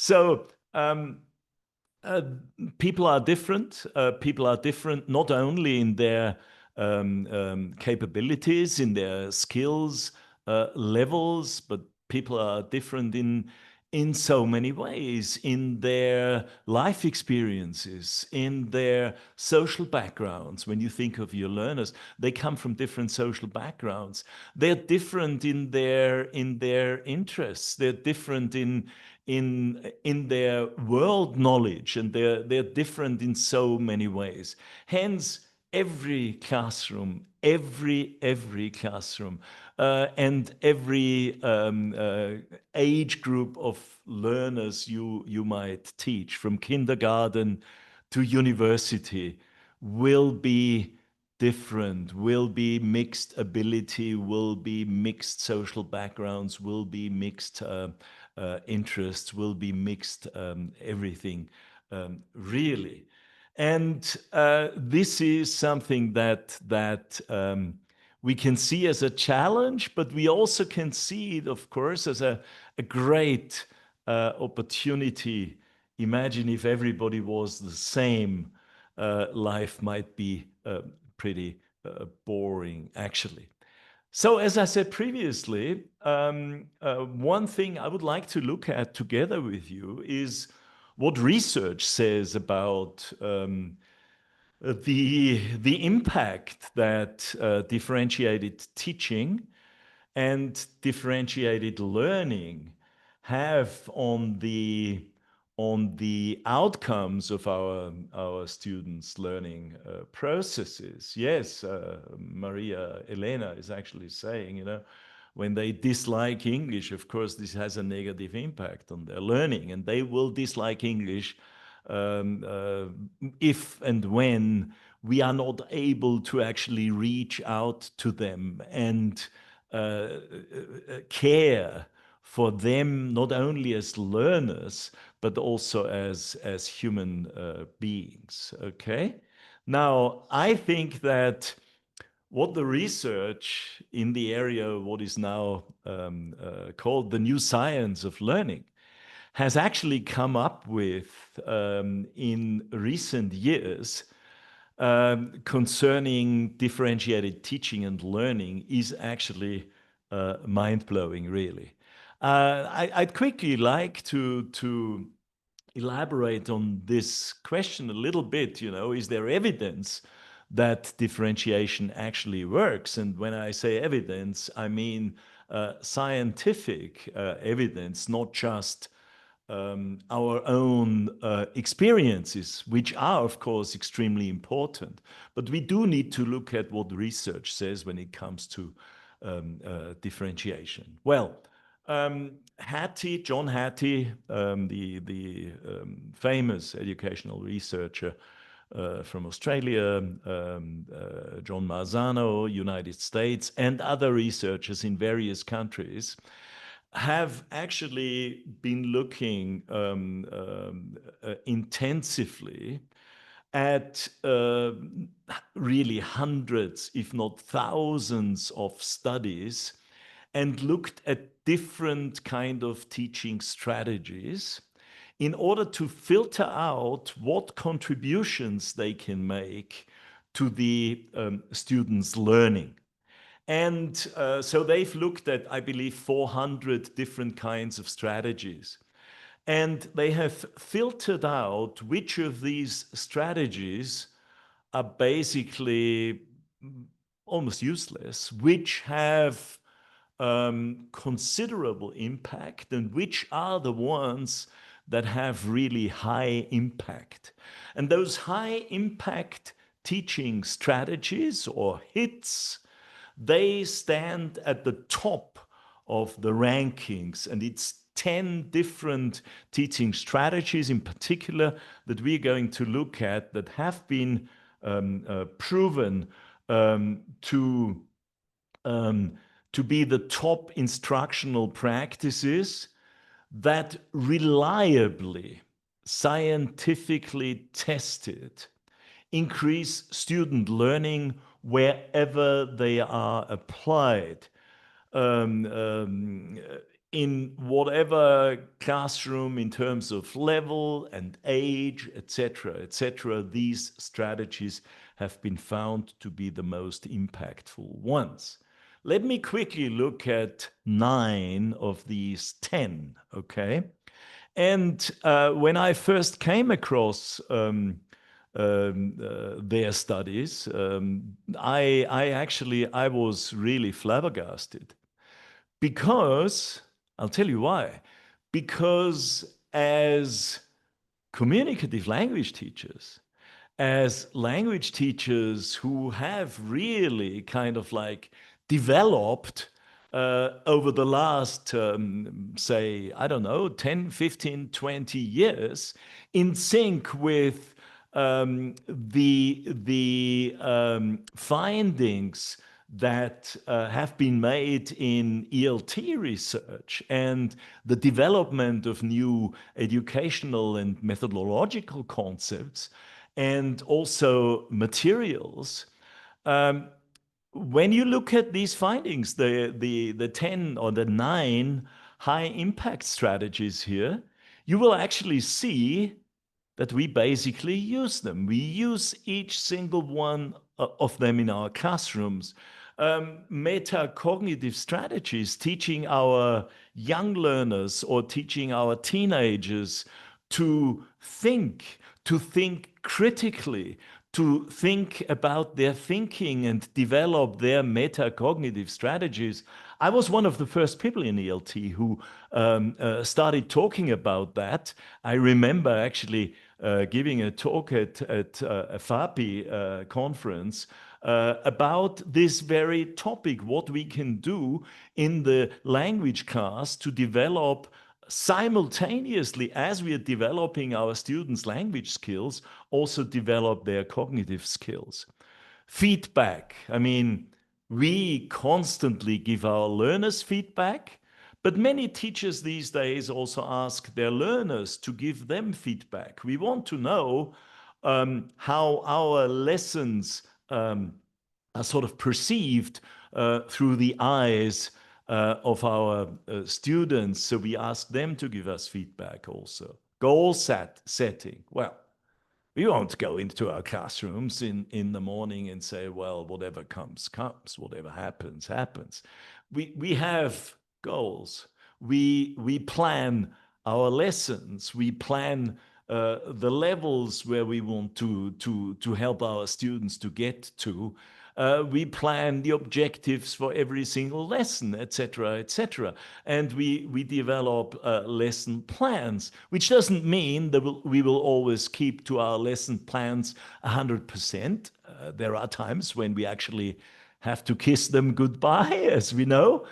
So uh, people are different. People are different not only in their capabilities, in their skills levels, but people are different in so many ways, in their life experiences, in their social backgrounds. When you think of your learners, they come from different social backgrounds. They're different in their interests. They're different in their world knowledge, and they're different in so many ways. Hence, every classroom, every classroom, and every age group of learners you might teach, from kindergarten to university, will be different, will be mixed ability, will be mixed social backgrounds, will be mixed interests, will be mixed everything, really. And this is something that we can see as a challenge, but we also can see it, of course, as a great opportunity. Imagine if everybody was the same, life might be pretty boring, actually. So, as I said previously, one thing I would like to look at together with you is what research says about the impact that differentiated teaching and differentiated learning have on the outcomes of our students' learning processes. Yes, Maria Elena is actually saying, when they dislike English, of course, this has a negative impact on their learning, and they will dislike English um, uh, if and when we are not able to actually reach out to them and care for them, not only as learners, but also as human beings. Okay? Now, I think that what the research in the area of what is now called the new science of learning has actually come up with in recent years concerning differentiated teaching and learning is actually mind-blowing, really. I'd quickly like to elaborate on this question a little bit. Is there evidence that differentiation actually works? And when I say evidence, I mean scientific evidence, not just our own experiences, which are, of course, extremely important. But we do need to look at what research says when it comes to differentiation. Well, John Hattie, the famous educational researcher from Australia, John Marzano, United States, and other researchers in various countries have actually been looking intensively at really hundreds, if not thousands, of studies, and looked at different kind of teaching strategies in order to filter out what contributions they can make to the students' learning. And so they've looked at, I believe, 400 different kinds of strategies. And they have filtered out which of these strategies are basically almost useless, which have considerable impact, and which are the ones that have really high impact. And those high impact teaching strategies, or HITs, they stand at the top of the rankings, and it's 10 different teaching strategies in particular that we're going to look at that have been proven to be the top instructional practices that reliably, scientifically tested, increase student learning wherever they are applied. Um, um, in whatever classroom in terms of level and age, etc., etc., these strategies have been found to be the most impactful ones. Let me quickly look at 9 of these 10, okay? And when I first came across their studies, I was really flabbergasted because I'll tell you why. Because as communicative language teachers, as language teachers who have really kind of like developed over the last, say, I don't know, 10, 15, 20 years in sync with the findings that have been made in ELT research and the development of new educational and methodological concepts and also materials. Um, when you look at these findings, the 10 or the 9 high impact strategies here, you will actually see that we basically use them. We use each single one of them in our classrooms. Metacognitive strategies, teaching our young learners or teaching our teenagers to think critically, to think about their thinking and develop their metacognitive strategies. I was one of the first people in ELT who started talking about that. I remember actually giving a talk at a FAPI conference about this very topic, what we can do in the language class to develop simultaneously as we are developing our students' language skills, also develop their cognitive skills. Feedback. I mean, we constantly give our learners feedback, but many teachers these days also ask their learners to give them feedback. We want to know how our lessons are sort of perceived through the eyes of our students. So we ask them to give us feedback also. Goal setting. Well, we won't go into our classrooms in the morning and say, well, whatever comes, comes, whatever happens, happens. We have goals. We plan our lessons. We plan the levels where we want to help our students to get to. We plan the objectives for every single lesson, etc., etc. And we develop lesson plans, which doesn't mean that we will always keep to our lesson plans 100%. There are times when we actually have to kiss them goodbye, as we know,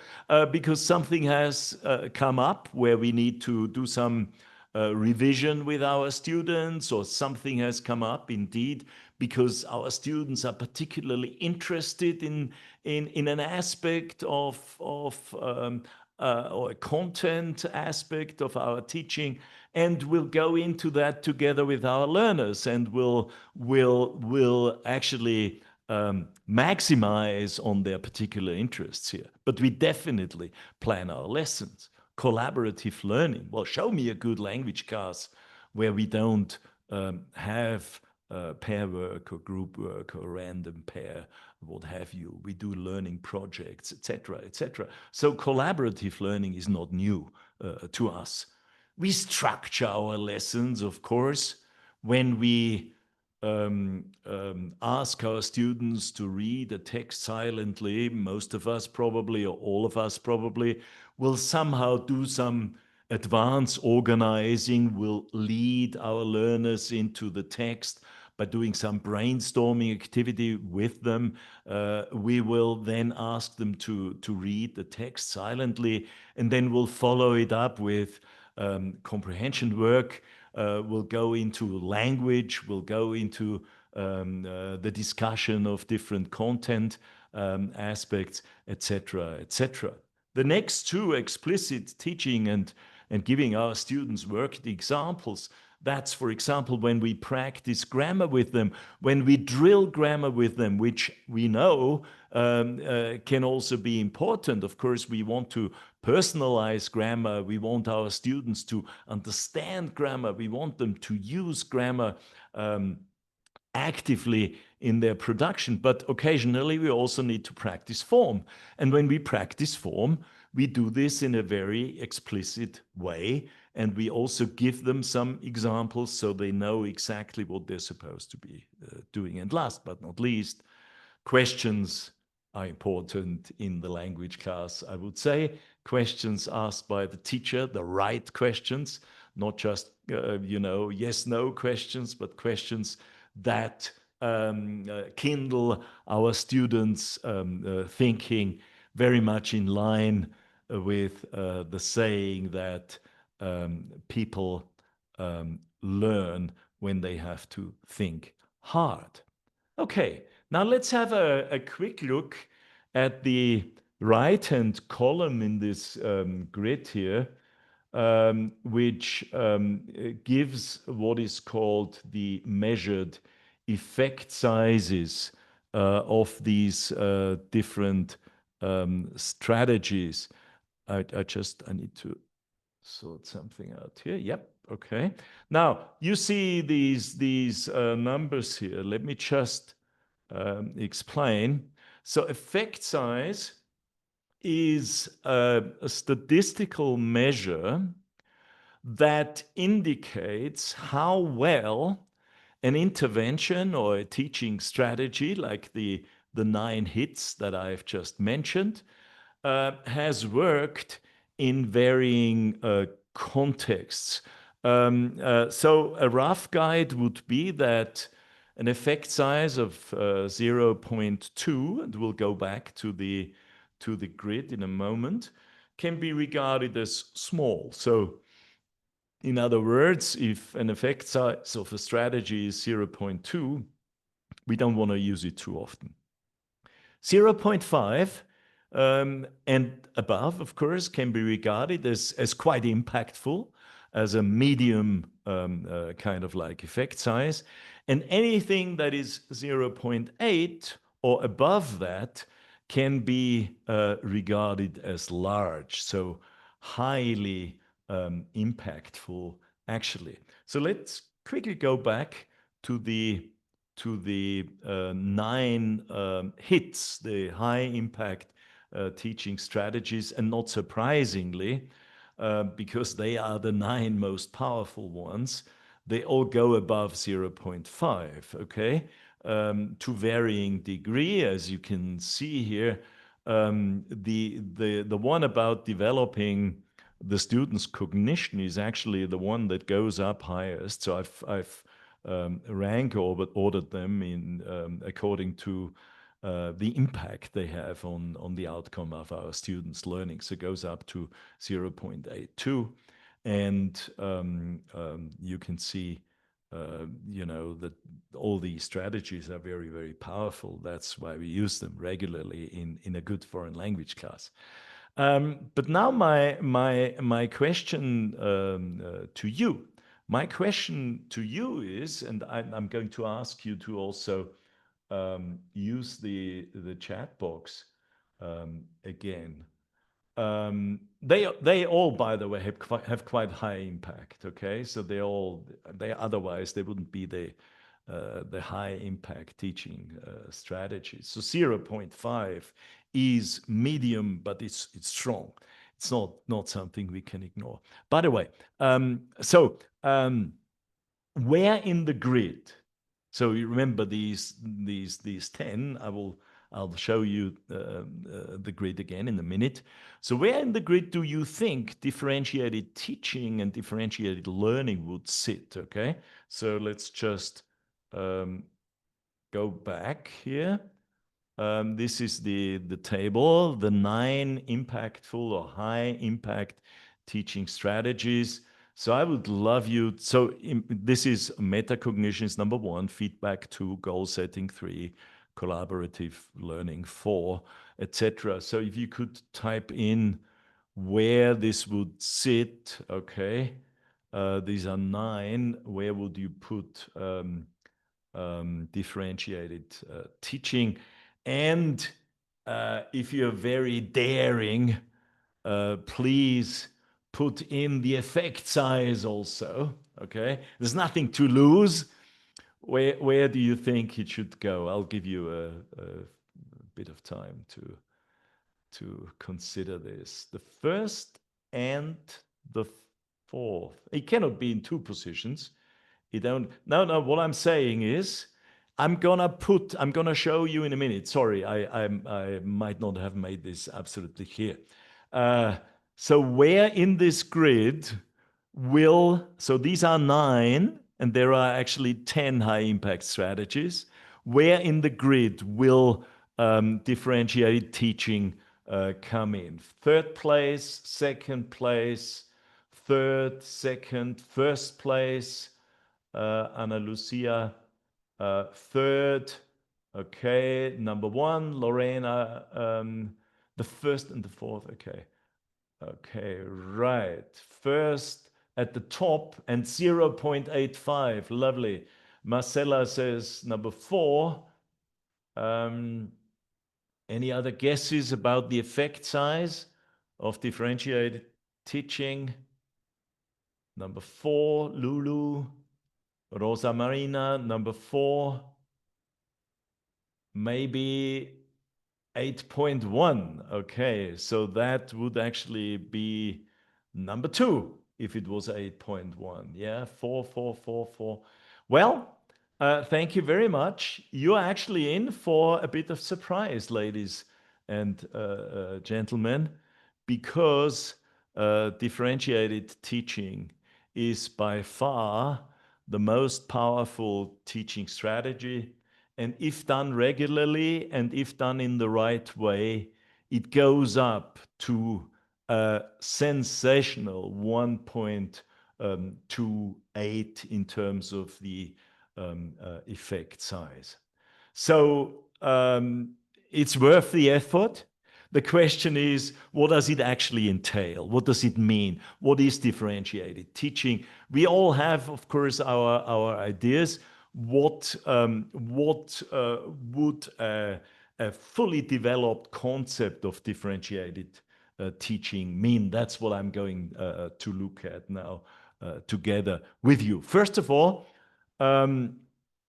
because something has come up where we need to do some revision with our students, or something has come up indeed because our students are particularly interested in an aspect of or a content aspect of our teaching, and we'll go into that together with our learners, and we'll actually maximize on their particular interests here. But we definitely plan our lessons. Collaborative learning. Well, show me a good language class where we don't have pair work or group work or random pair, what have you. We do learning projects, etc., etc. So collaborative learning is not new to us. We structure our lessons, of course, when we ask our students to read a text silently. Most of us probably, or all of us probably, will somehow do some advanced organizing, will lead our learners into the text by doing some brainstorming activity with them. We will then ask them to read the text silently, and then we'll follow it up with comprehension work. We'll go into language, we'll go into the discussion of different content aspects, etc., etc. The next two, explicit teaching and giving our students worked examples. That's, for example, when we practice grammar with them, when we drill grammar with them, which we know can also be important. Of course, we want to personalize grammar. We want our students to understand grammar. We want them to use grammar actively in their production. But occasionally we also need to practice form. And when we practice form, we do this in a very explicit way. And we also give them some examples so they know exactly what they're supposed to be doing. And last but not least, questions are important in the language class, I would say. Questions asked by the teacher, the right questions, not just, yes, no questions, but questions that kindle our students' thinking, very much in line with the saying that people learn when they have to think hard. Okay, now let's have a quick look at the right-hand column in this grid here, which gives what is called the measured effect sizes of these different strategies. I need to sort something out here. Yep. Okay. Now you see these numbers here. Let me just explain. So effect size is a statistical measure that indicates how well an intervention or a teaching strategy, like the 9 hits that I've just mentioned, has worked in varying contexts. So a rough guide would be that an effect size of 0.2, and we'll go back to the grid in a moment, can be regarded as small. So in other words, if an effect size of a strategy is 0.2, we don't want to use it too often. 0.5 and above, of course, can be regarded as quite impactful, as a medium kind of like effect size. And anything that is 0.8 or above that can be regarded as large, so highly impactful, actually. So let's quickly go back to the 9 hits, the high impact teaching strategies, and not surprisingly, because they are the 9 most powerful ones, they all go above 0.5, okay? To varying degree, as you can see here. The one about developing the student's cognition is actually the one that goes up highest. So I've rank ordered them in according to the impact they have on the outcome of our students' learning. So it goes up to 0.82. And you can see, that all these strategies are very, very powerful. That's why we use them regularly in a good foreign language class. But now my question to you. My question to you is, and I'm going to ask you to also use the chat box again. They all, by the way, have quite high impact. Okay, so they otherwise they wouldn't be the high impact teaching strategies. So 0.5 is medium, but it's strong. It's not something we can ignore. By the way, where in the grid? So you remember these 10. I'll show you the grid again in a minute. So where in the grid do you think differentiated teaching and differentiated learning would sit? Okay, so let's just go back here. This is the table, the 9 impactful or high impact teaching strategies. So I would love you. So this is metacognition is number 1, feedback 2, goal setting 3, collaborative learning 4, etc. So if you could type in where this would sit, okay. These are 9. Where would you put differentiated teaching? And if you're very daring, please put in the effect size also. Okay, there's nothing to lose. Where do you think it should go? I'll give you a bit of time to consider this. The first and the fourth. It cannot be in two positions. You don't. No, no. What I'm saying is, I'm gonna show you in a minute. Sorry, I might not have made this absolutely clear. Uh, so where in this grid so these are 9, and there are actually 10 high impact strategies. Where in the grid will differentiated teaching come in? Third place, second place, third, second, first place, Ana Lucia, third, okay, number 1, Lorena, the first and the fourth, okay. Okay, right. First at the top and 0.85, lovely. Marcella says number 4. Any other guesses about the effect size of differentiated teaching? Number 4, Lulu. Rosa Marina, number 4. Maybe 8.1. Okay, so that would actually be number 2 if it was 8.1. Yeah, 4, 4, 4, 4. Well, thank you very much. You're actually in for a bit of surprise, ladies and gentlemen, because differentiated teaching is by far the most powerful teaching strategy. And if done regularly and if done in the right way, it goes up to a sensational 1.28 in terms of the effect size. So it's worth the effort. The question is, what does it actually entail? What does it mean? What is differentiated teaching? We all have, of course, our ideas. What would a fully developed concept of differentiated teaching mean? That's what I'm going to look at now together with you. First of all,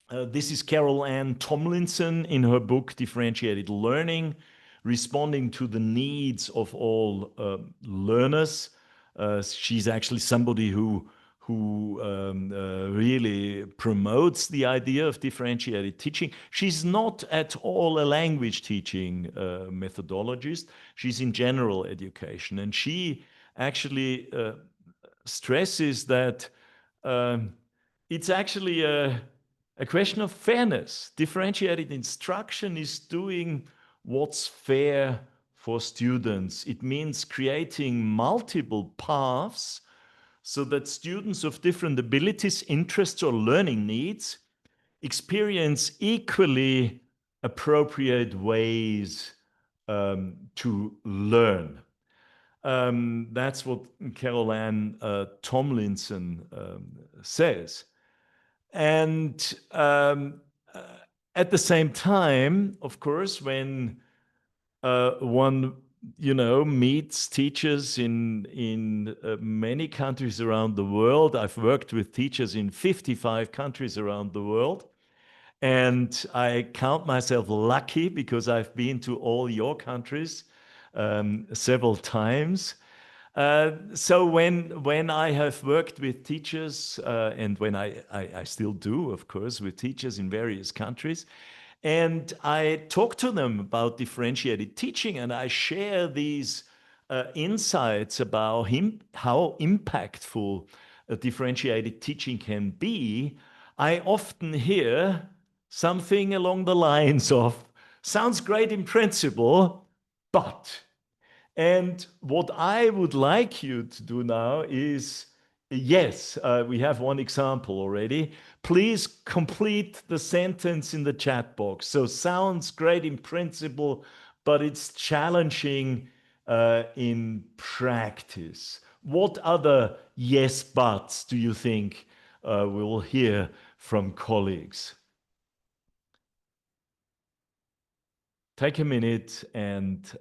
this is Carol Ann Tomlinson in her book Differentiated Learning, responding to the needs of all learners. She's actually somebody who really promotes the idea of differentiated teaching. She's not at all a language teaching methodologist. She's in general education, and she actually stresses that it's actually a question of fairness. Differentiated instruction is doing what's fair for students. It means creating multiple paths so that students of different abilities, interests, or learning needs experience equally appropriate ways to learn. That's what Carol Ann Tomlinson says. And at the same time, of course, when one meets teachers in many countries around the world. I've worked with teachers in 55 countries around the world, and I count myself lucky because I've been to all your countries several times. So when I have worked with teachers, and when I still do, of course, with teachers in various countries, and I talk to them about differentiated teaching, and I share these insights about how impactful differentiated teaching can be, I often hear something along the lines of, sounds great in principle, but. And what I would like you to do now is, yes, we have one example already. Please complete the sentence in the chat box. So sounds great in principle, but it's challenging in practice. What other yes buts do you think we'll hear from colleagues? take a minute and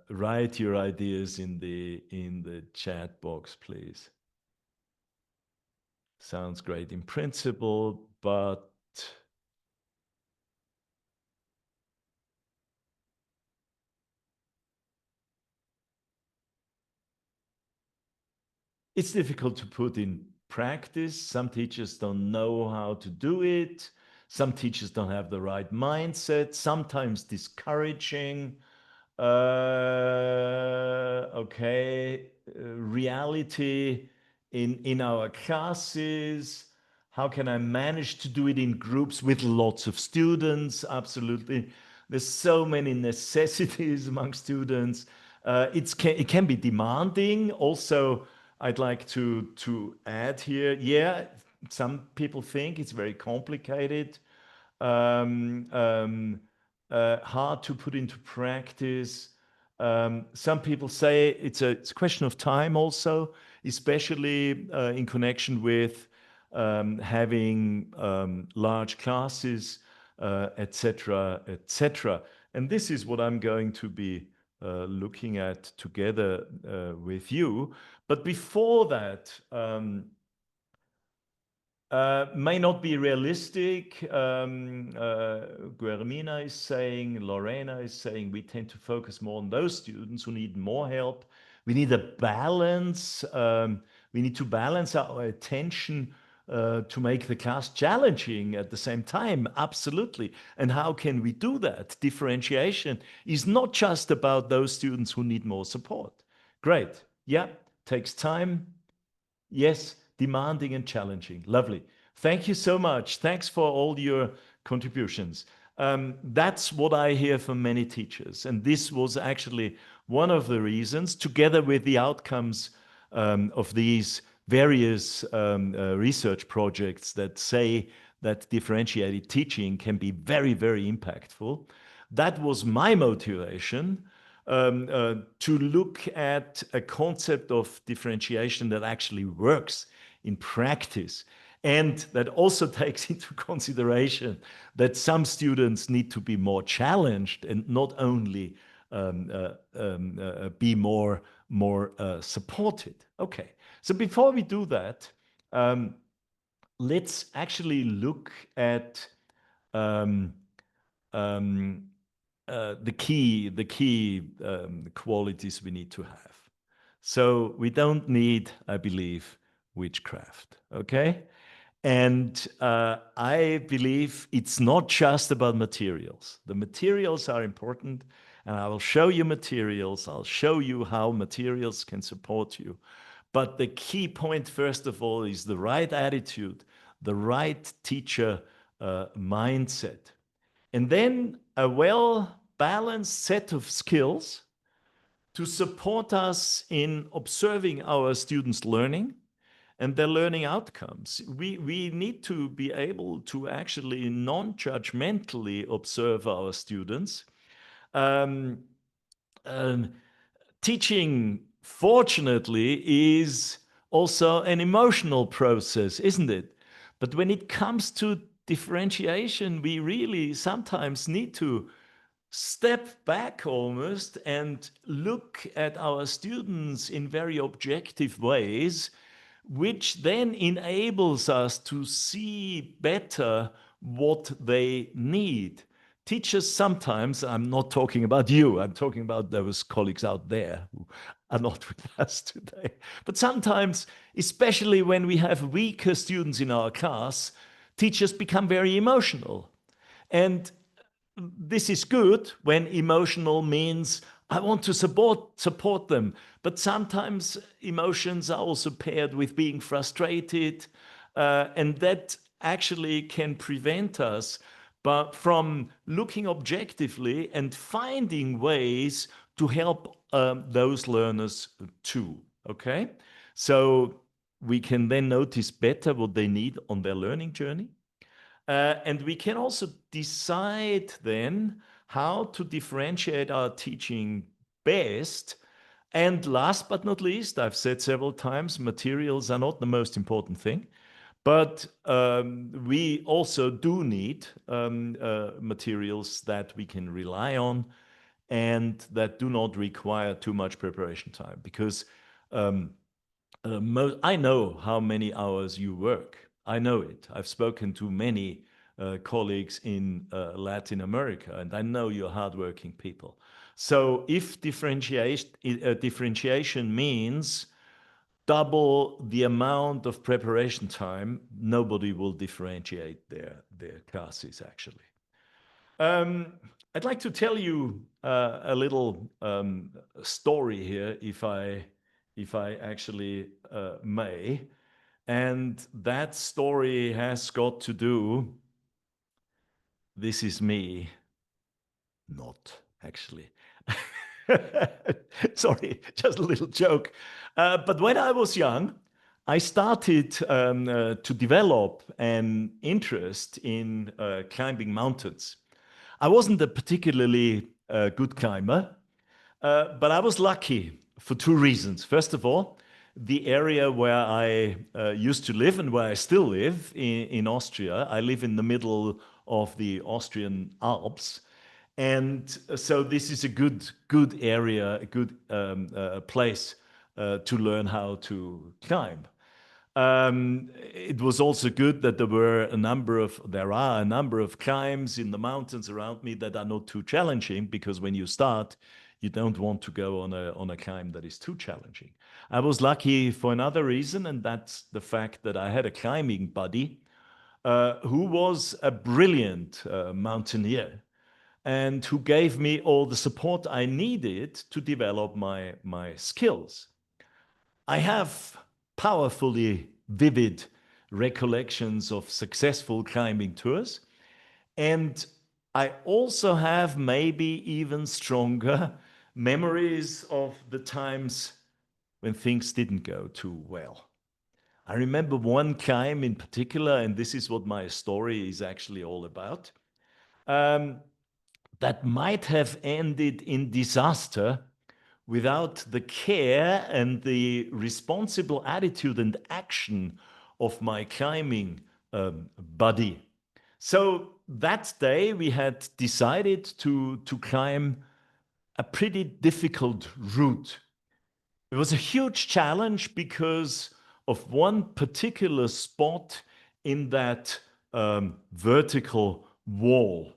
write your ideas in the chat box, please. Sounds great in principle, but it's difficult to put in practice. Some teachers don't know how to do it. Some teachers don't have the right mindset, sometimes discouraging. Okay, reality in our classes. How can I manage to do it in groups with lots of students? Absolutely. There's so many necessities among students. It can be demanding. Also, I'd like to add here, yeah, some people think it's very complicated, um, um, hard to put into practice. Some people say it's a question of time also, especially in connection with having large classes, etc., etc. And this is what I'm going to be looking at together with you. But before that, may not be realistic. Guermina is saying, Lorena is saying, we tend to focus more on those students who need more help. We need a balance. We need to balance our attention to make the class challenging at the same time. Absolutely. And how can we do that? Differentiation is not just about those students who need more support. Great. Yeah, takes time. Yes, demanding and challenging. Lovely. Thank you so much. Thanks for all your contributions. That's what I hear from many teachers. And this was actually one of the reasons, together with the outcomes of these various research projects that say that differentiated teaching can be very, very impactful. That was my motivation to look at a concept of differentiation that actually works in practice and that also takes into consideration that some students need to be more challenged and not only be more supported. Okay, so before we do that, let's actually look at um, um, the key qualities we need to have. So we don't need, I believe, witchcraft. Okay. And I believe it's not just about materials. The materials are important, and I will show you materials. I'll show you how materials can support you. But the key point, first of all, is the right attitude, the right teacher mindset. And then a well-balanced set of skills to support us in observing our students' learning and their learning outcomes. We need to be able to actually non-judgmentally observe our students. Um, um, Teaching, fortunately, is also an emotional process, isn't it? But when it comes to differentiation, we really sometimes need to step back almost and look at our students in very objective ways, which then enables us to see better what they need. Teachers sometimes, I'm not talking about you, I'm talking about those colleagues out there who are not with us today, but sometimes, especially when we have weaker students in our class, teachers become very emotional. And this is good when emotional means I want to support them. But sometimes emotions are also paired with being frustrated, and that actually can prevent us but from looking objectively and finding ways to help those learners too. Okay, so we can then notice better what they need on their learning journey. And we can also decide then how to differentiate our teaching best. And last but not least, I've said several times, materials are not the most important thing, but we also do need materials that we can rely on and that do not require too much preparation time. Because um, I know how many hours you work. I know it. I've spoken to many colleagues in Latin America, and I know you're hardworking people. So if differentiation means double the amount of preparation time, nobody will differentiate their classes actually. Um, I'd like to tell you a little story here, if I actually may, and that story has got to do. This is me, not actually. Sorry, just a little joke. But when I was young, I started to develop an interest in climbing mountains. I wasn't a particularly good climber, but I was lucky for two reasons. First of all, the area where I used to live and where I still live in Austria, I live in the middle of the Austrian Alps. And so this is a good area, a good place to learn how to climb. It was also good that there are a number of climbs in the mountains around me that are not too challenging, because when you start, you don't want to go on a climb that is too challenging. I was lucky for another reason, and that's the fact that I had a climbing buddy who was a brilliant mountaineer and who gave me all the support I needed to develop my skills. I have powerfully vivid recollections of successful climbing tours, and I also have maybe even stronger memories of the times when things didn't go too well. I remember one climb in particular, and this is what my story is actually all about, um, that might have ended in disaster without the care and the responsible attitude and action of my climbing buddy. So that day we had decided to climb a pretty difficult route. It was a huge challenge because of one particular spot in that vertical wall.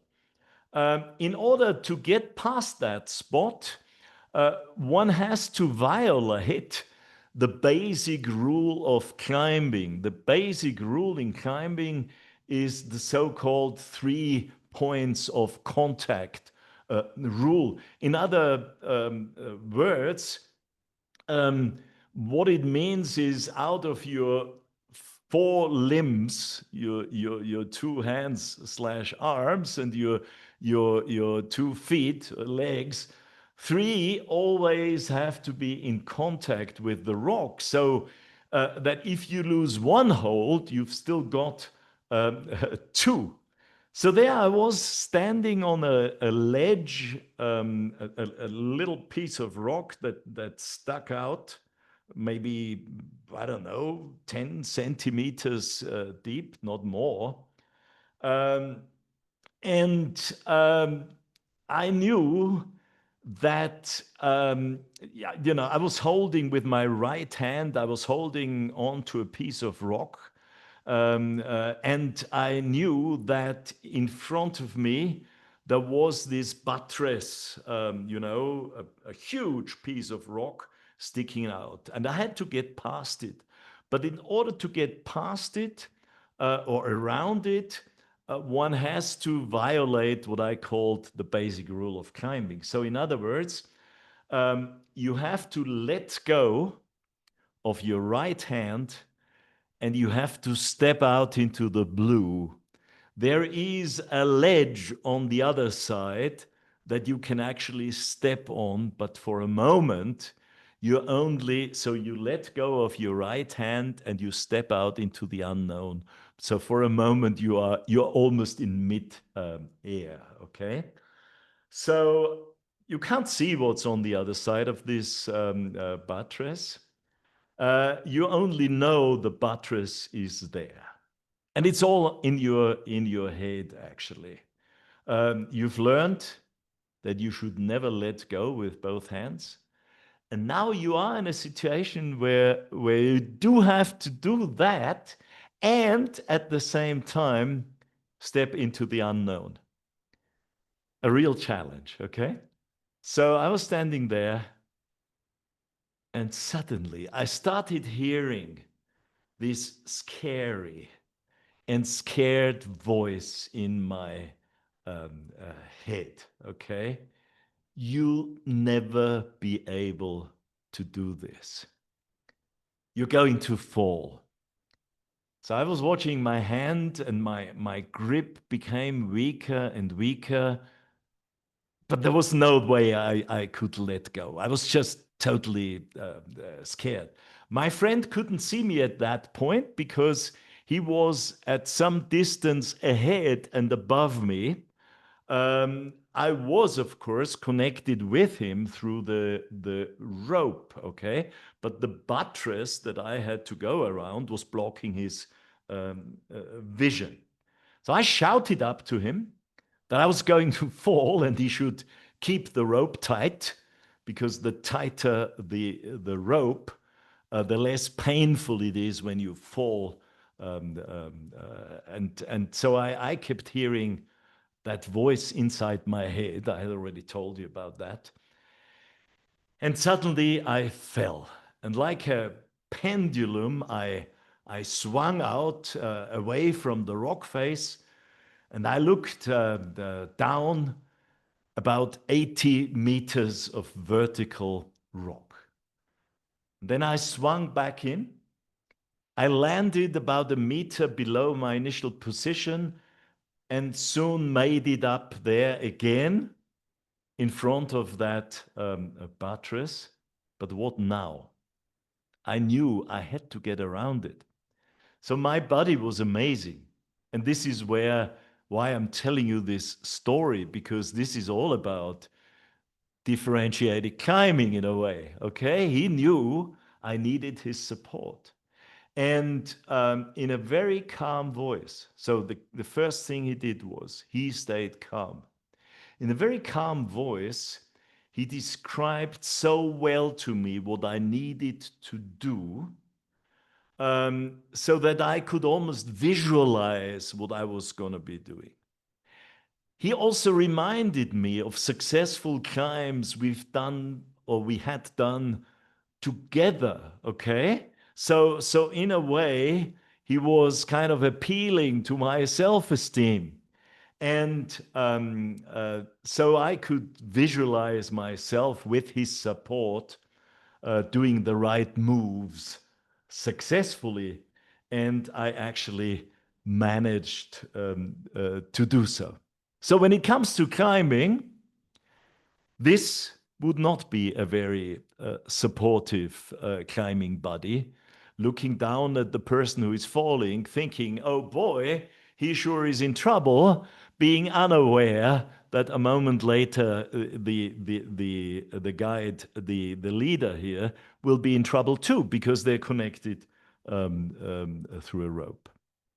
In order to get past that spot, one has to violate the basic rule of climbing. The basic rule in climbing is the so-called 3 points of contact rule. In other words, what it means is, out of your four limbs, your two hands slash arms and your 2 feet, legs, three always have to be in contact with the rock. So that if you lose one hold, you've still got two. So there I was standing on a ledge, a little piece of rock that stuck out, maybe, I don't know, 10 centimeters deep, not more. Um, and I knew that, yeah, I was holding with my right hand, I was holding onto a piece of rock. And I knew that in front of me, there was this buttress, a huge piece of rock sticking out. And I had to get past it. But in order to get past it or around it, one has to violate what I called the basic rule of climbing. So, in other words, you have to let go of your right hand and you have to step out into the blue. There is a ledge on the other side that you can actually step on, but for a moment, so you let go of your right hand and you step out into the unknown. So for a moment, you're almost in mid air, okay? So you can't see what's on the other side of this buttress. You only know the buttress is there. And it's all in your head, actually. You've learned that you should never let go with both hands. And now you are in a situation where you do have to do that and at the same time step into the unknown. A real challenge, okay? So I was standing there and suddenly I started hearing this scary and scared voice in my head, okay? You'll never be able to do this. You're going to fall. So I was watching my hand and my grip became weaker and weaker, but there was no way I could let go. I was just totally scared. My friend couldn't see me at that point because he was at some distance ahead and above me. I was, of course, connected with him through the rope, okay? But the buttress that I had to go around was blocking his vision. So I shouted up to him that I was going to fall and he should keep the rope tight, because the tighter the rope, the less painful it is when you fall. And so I kept hearing that voice inside my head. I had already told you about that. And suddenly I fell. And like a pendulum, I swung out away from the rock face, and I looked down about 80 meters of vertical rock. Then I swung back in. I landed about a meter below my initial position and soon made it up there again in front of that buttress. But what now? I knew I had to get around it. So my body was amazing. And this is why I'm telling you this story, because this is all about differentiated climbing in a way. Okay, he knew I needed his support. And in a very calm voice. So the first thing he did was he stayed calm. In a very calm voice, he described so well to me what I needed to do, so that I could almost visualize what I was going to be doing. He also reminded me of successful climbs we've done or we had done together, okay? So in a way, he was kind of appealing to my self-esteem. And so I could visualize myself with his support doing the right moves successfully. And I actually managed to do so. So when it comes to climbing, this would not be a very supportive climbing buddy, looking down at the person who is falling, thinking, oh boy, he sure is in trouble, being unaware that a moment later the guide, the leader here, will be in trouble too, because they're connected through a rope.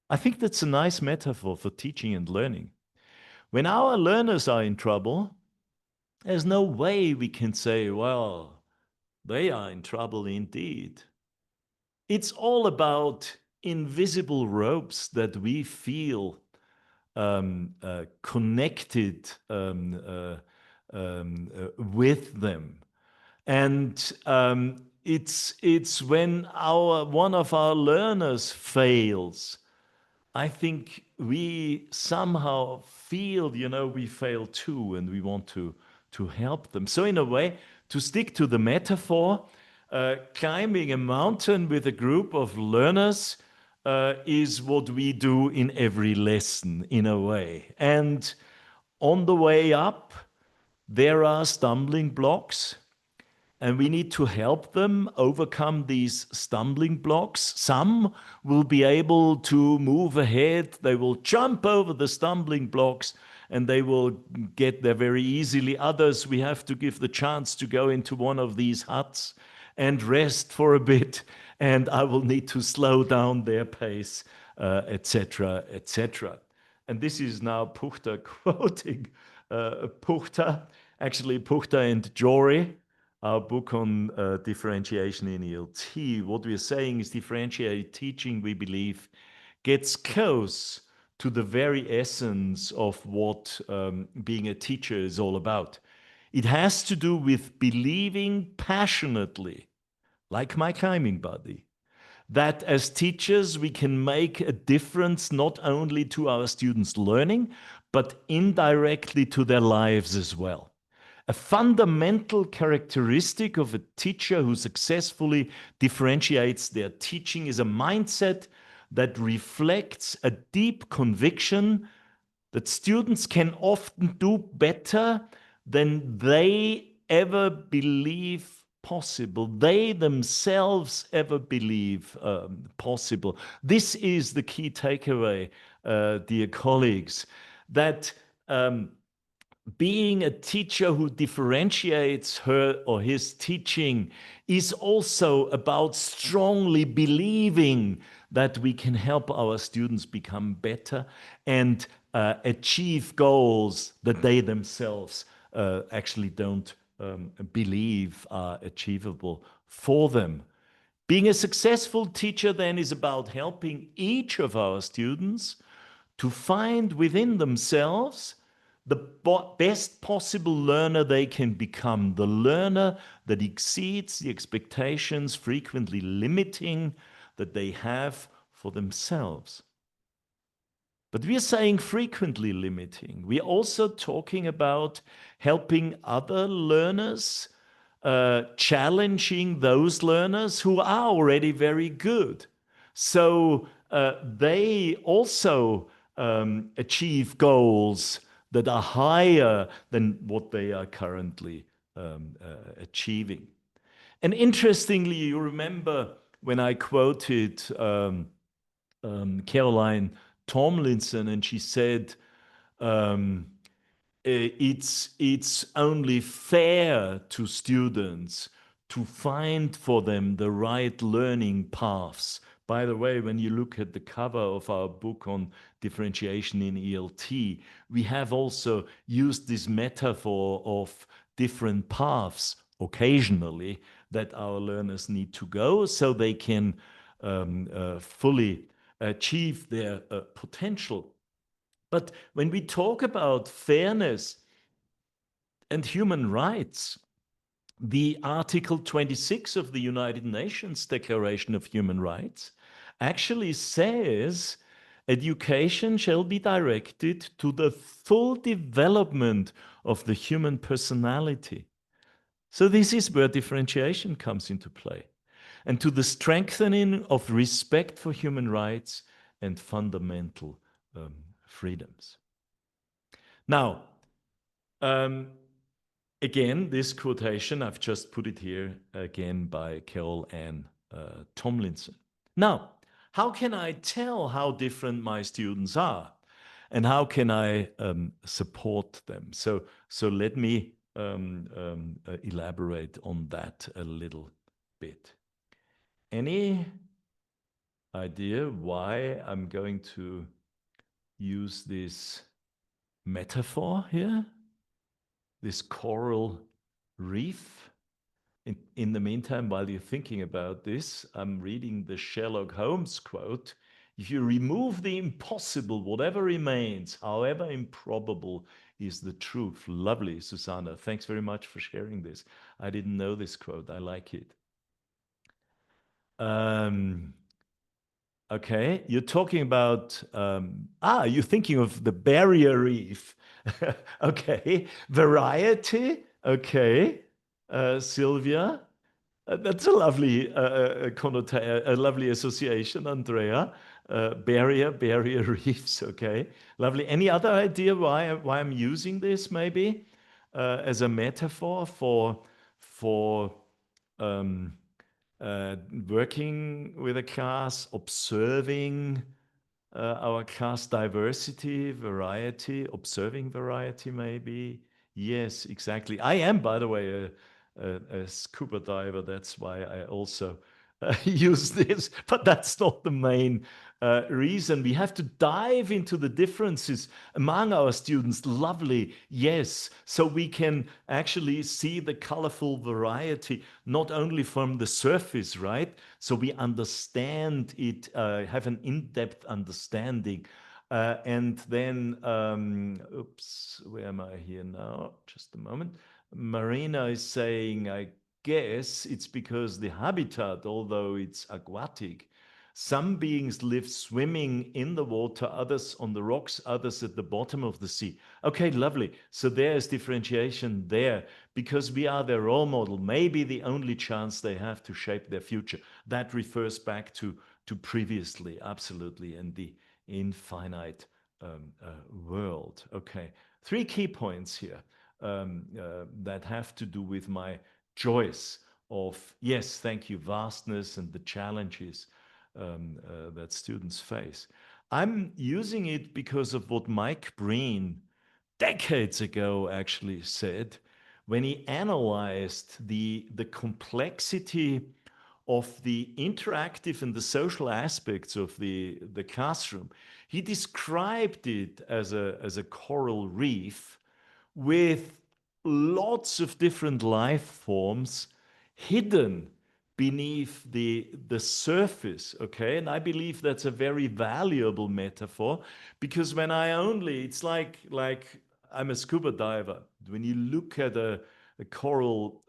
I think that's a nice metaphor for teaching and learning. When our learners are in trouble, there's no way we can say, well, they are in trouble indeed. It's all about invisible ropes that we feel connected with them. And it's when one of our learners fails, I think we somehow feel, we fail too, and we want to help them. So in a way, to stick to the metaphor, climbing a mountain with a group of learners is what we do in every lesson, in a way. And on the way up, there are stumbling blocks, and we need to help them overcome these stumbling blocks. Some will be able to move ahead. They will jump over the stumbling blocks and they will get there very easily. Others, we have to give the chance to go into one of these huts and rest for a bit. And I will need to slow down their pace, etc., etc. And this is now Puchta quoting Puchta. actually Puchta and Jory, our book on differentiation in ELT. What we're saying is differentiated teaching, we believe, gets close to the very essence of what being a teacher is all about. It has to do with believing passionately, like my climbing buddy, that as teachers we can make a difference not only to our students' learning, but indirectly to their lives as well. A fundamental characteristic of a teacher who successfully differentiates their teaching is a mindset that reflects a deep conviction that students can often do better than they ever believe possible, they themselves ever believe possible. This is the key takeaway, dear colleagues, that being a teacher who differentiates her or his teaching is also about strongly believing that we can help our students become better and achieve goals that they themselves actually don't believe are achievable for them. Being a successful teacher then is about helping each of our students to find within themselves the best possible learner they can become, the learner that exceeds the expectations, frequently limiting, that they have for themselves. But we are saying frequently limiting. We are also talking about helping other learners, challenging those learners who are already very good. So they also achieve goals that are higher than what they are currently achieving. And interestingly, you remember when I quoted Caroline Tomlinson, and she said, it's only fair to students to find for them the right learning paths. By the way, when you look at the cover of our book on differentiation in ELT, we have also used this metaphor of different paths occasionally that our learners need to go so they can fully achieve their potential. But when we talk about fairness and human rights, the Article 26 of the United Nations Declaration of Human Rights actually says education shall be directed to the full development of the human personality. So this is where differentiation comes into play, and to the strengthening of respect for human rights and fundamental freedoms. Now, again, this quotation, I've just put it here again by Carol Ann Tomlinson. Now, how can I tell how different my students are? And how can I support them? So let me elaborate on that a little bit. Any idea why I'm going to use this metaphor here? This coral reef? In the meantime, while you're thinking about this, I'm reading the Sherlock Holmes quote. If you remove the impossible, whatever remains, however improbable, is the truth. Lovely, Susanna. Thanks very much for sharing this. I didn't know this quote. I like it. Okay, you're talking about, you're thinking of the barrier reef. Okay, variety. Okay, Sylvia. That's a lovely a lovely association, Andrea. Barrier reefs. Okay, lovely. Any other idea why I'm using this maybe as a metaphor for um, working with a class, observing our class diversity, variety, observing variety maybe. Yes, exactly. I am, by the way, a scuba diver. That's why I also use this, but that's not the main reason. We have to dive into the differences among our students. Lovely, yes. So we can actually see the colorful variety, not only from the surface, right? So we understand it, have an in-depth understanding. And then, oops, where am I here now? Just a moment. Marina is saying, I guess it's because the habitat, although it's aquatic, some beings live swimming in the water, others on the rocks, others at the bottom of the sea. Okay, lovely. So there is differentiation there because we are their role model, maybe the only chance they have to shape their future. That refers back to previously, absolutely, and the infinite world. Okay, three key points here that have to do with my choice of, yes, thank you, vastness and the challenges that students face. I'm using it because of what Mike Breen decades ago actually said when he analyzed the complexity of the interactive and the social aspects of the classroom. He described it as a coral reef with lots of different life forms hidden beneath the surface. Okay, and I believe that's a very valuable metaphor because when I only, it's like I'm a scuba diver. When you look at a coral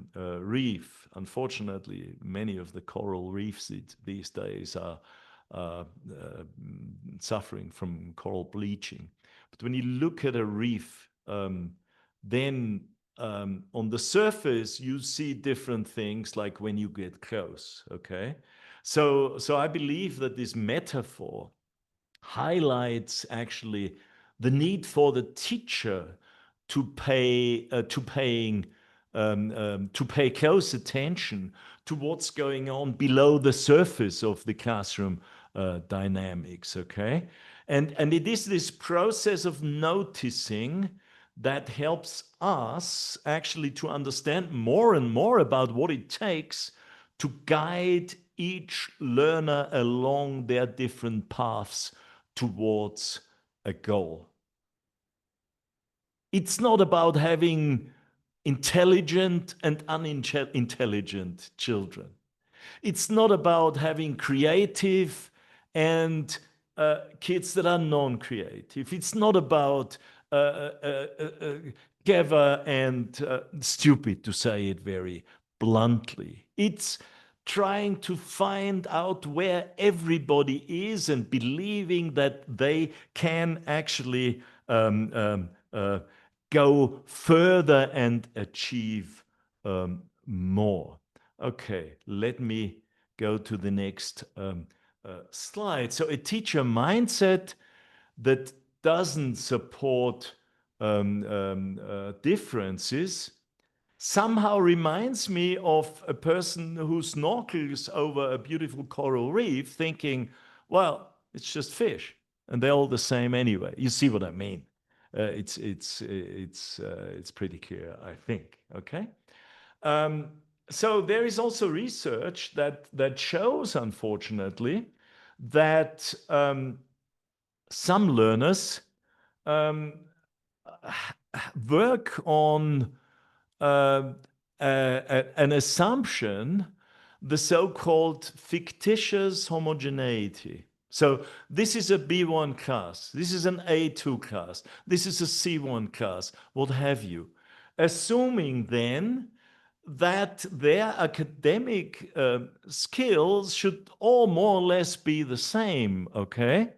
reef, unfortunately many of the coral reefs these days are uh, uh, suffering from coral bleaching. But when you look at a reef, then on the surface you see different things like when you get close. Okay, so I believe that this metaphor highlights actually the need for the teacher to pay close attention to what's going on below the surface of the classroom dynamics. Okay, and it is this process of noticing that helps us actually to understand more and more about what it takes to guide each learner along their different paths towards a goal. It's not about having intelligent and unintelligent children. It's not about having creative and kids that are non-creative. It's not about clever and stupid, to say it very bluntly. It's trying to find out where everybody is and believing that they can actually go further and achieve more. Okay, let me go to the next slide. So a teacher mindset that doesn't support differences somehow reminds me of a person who snorkels over a beautiful coral reef thinking, well, it's just fish and they're all the same anyway. You see what I mean? It's pretty clear, I think. Okay. Um, so there is also research that shows, unfortunately, that some learners um, work on uh, an assumption, the so-called fictitious homogeneity. So this is a B1 class, this is an A2 class, this is a C1 class, what have you. Assuming then that their academic skills should all more or less be the same, okay?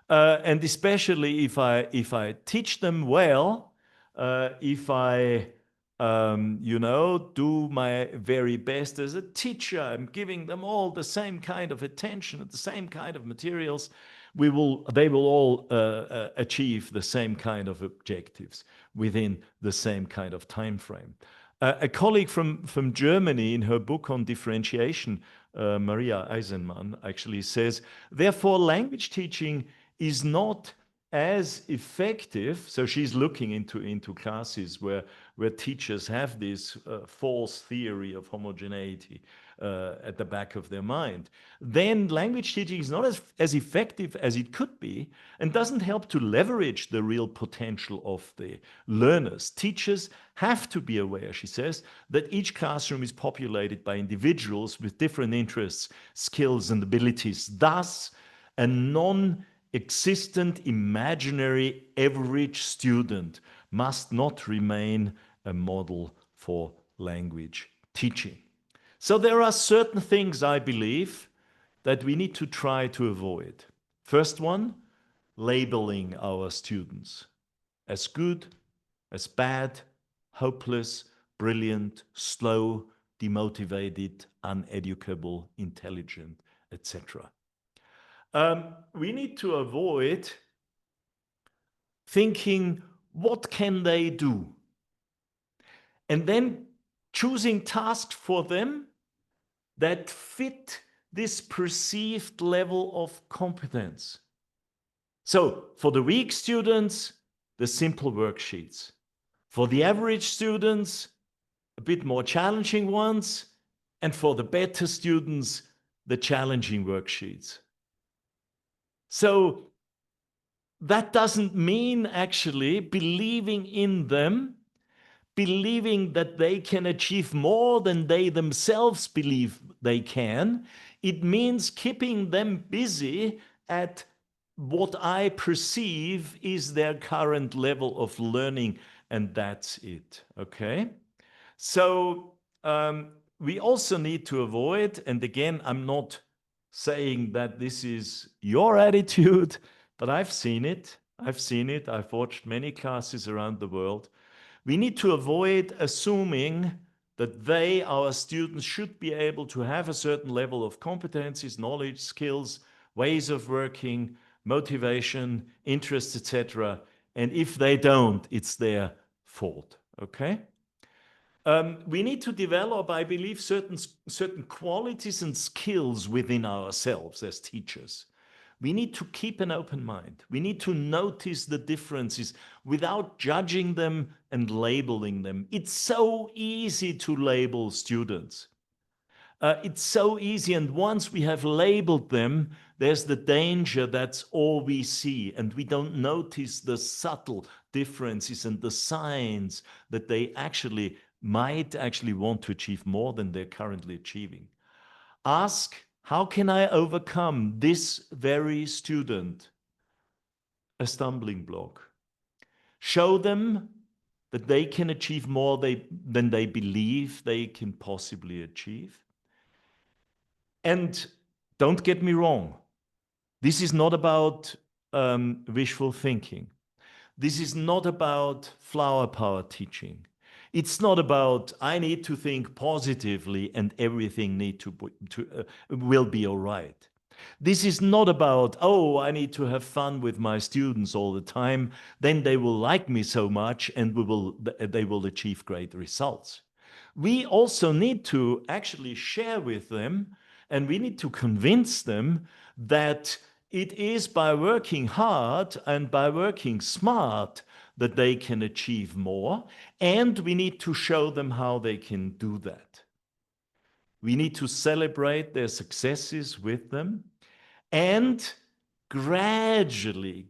And especially if I teach them well, if I do my very best as a teacher, I'm giving them all the same kind of attention, the same kind of materials. They will all achieve the same kind of objectives within the same kind of time frame. A colleague from Germany, in her book on differentiation, Maria Eisenmann, actually says, therefore, language teaching is not as effective. So she's looking into classes where teachers have this false theory of homogeneity. at the back of their mind, then language teaching is not as effective as it could be and doesn't help to leverage the real potential of the learners. Teachers have to be aware, she says, that each classroom is populated by individuals with different interests, skills, and abilities. Thus, a non-existent imaginary average student must not remain a model for language teaching. So there are certain things, I believe, that we need to try to avoid. First one, labeling our students as good, as bad, hopeless, brilliant, slow, demotivated, uneducable, intelligent, etc. We need to avoid thinking, what can they do? And then choosing tasks for them that fit this perceived level of competence. So for the weak students, the simple worksheets. For the average students, a bit more challenging ones. And for the better students, the challenging worksheets. So that doesn't mean actually believing in them, believing that they can achieve more than they themselves believe they can. It means keeping them busy at what I perceive is their current level of learning, and that's it, okay? So we also need to avoid, and again, I'm not saying that this is your attitude, but I've seen it. I've watched many classes around the world. We need to avoid assuming that they, our students, should be able to have a certain level of competencies, knowledge, skills, ways of working, motivation, interests, etc. And if they don't, it's their fault, okay? We need to develop, I believe, certain qualities and skills within ourselves as teachers. We need to keep an open mind. We need to notice the differences without judging them and labeling them. It's so easy to label students. It's so easy, and once we have labeled them, there's the danger that's all we see, and we don't notice the subtle differences and the signs that they might actually want to achieve more than they're currently achieving. Ask, how can I overcome this very student a stumbling block? Show them that they can achieve more than they believe they can possibly achieve. And don't get me wrong, this is not about wishful thinking. This is not about flower power teaching. It's not about, I need to think positively and everything will be all right. This is not about, oh, I need to have fun with my students all the time, then they will like me so much and they will achieve great results. We also need to actually share with them, and we need to convince them that it is by working hard and by working smart that they can achieve more, and we need to show them how they can do that. We need to celebrate their successes with them and gradually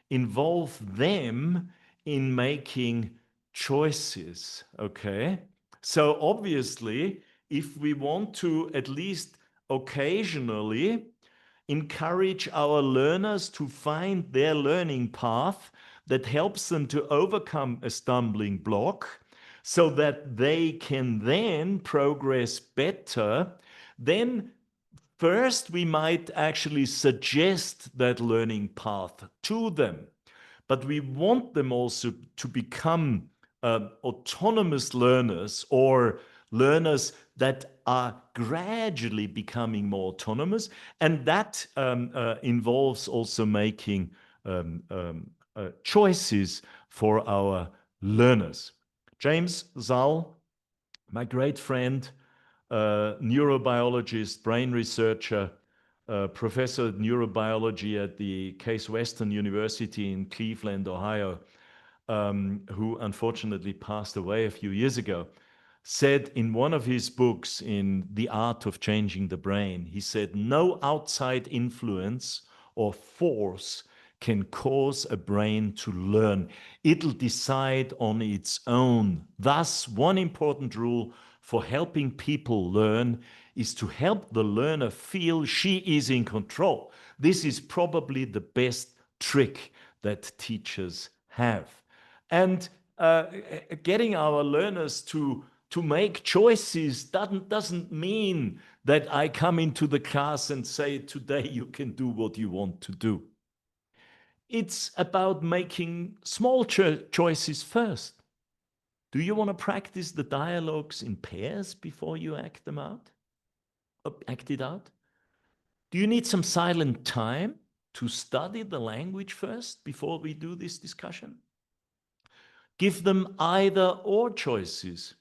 involve them in making choices, okay? So obviously, if we want to at least occasionally encourage our learners to find their learning path that helps them to overcome a stumbling block so that they can then progress better, then first we might actually suggest that learning path to them. But we want them also to become autonomous learners, or learners that are gradually becoming more autonomous. And that involves also making choices for our learners. James Zal, my great friend, neurobiologist, brain researcher, professor of neurobiology at the Case Western University in Cleveland, Ohio, who unfortunately passed away a few years ago, said in one of his books, in The Art of Changing the Brain, he said, no outside influence or force can cause a brain to learn. It'll decide on its own. Thus, one important rule for helping people learn is to help the learner feel she is in control. This is probably the best trick that teachers have. And getting our learners to make choices doesn't mean that I come into the class and say, today you can do what you want to do. It's about making small choices first. Do you want to practice the dialogues in pairs before you act them out? Act it out? Do you need some silent time to study the language first before we do this discussion? Give them either or choices.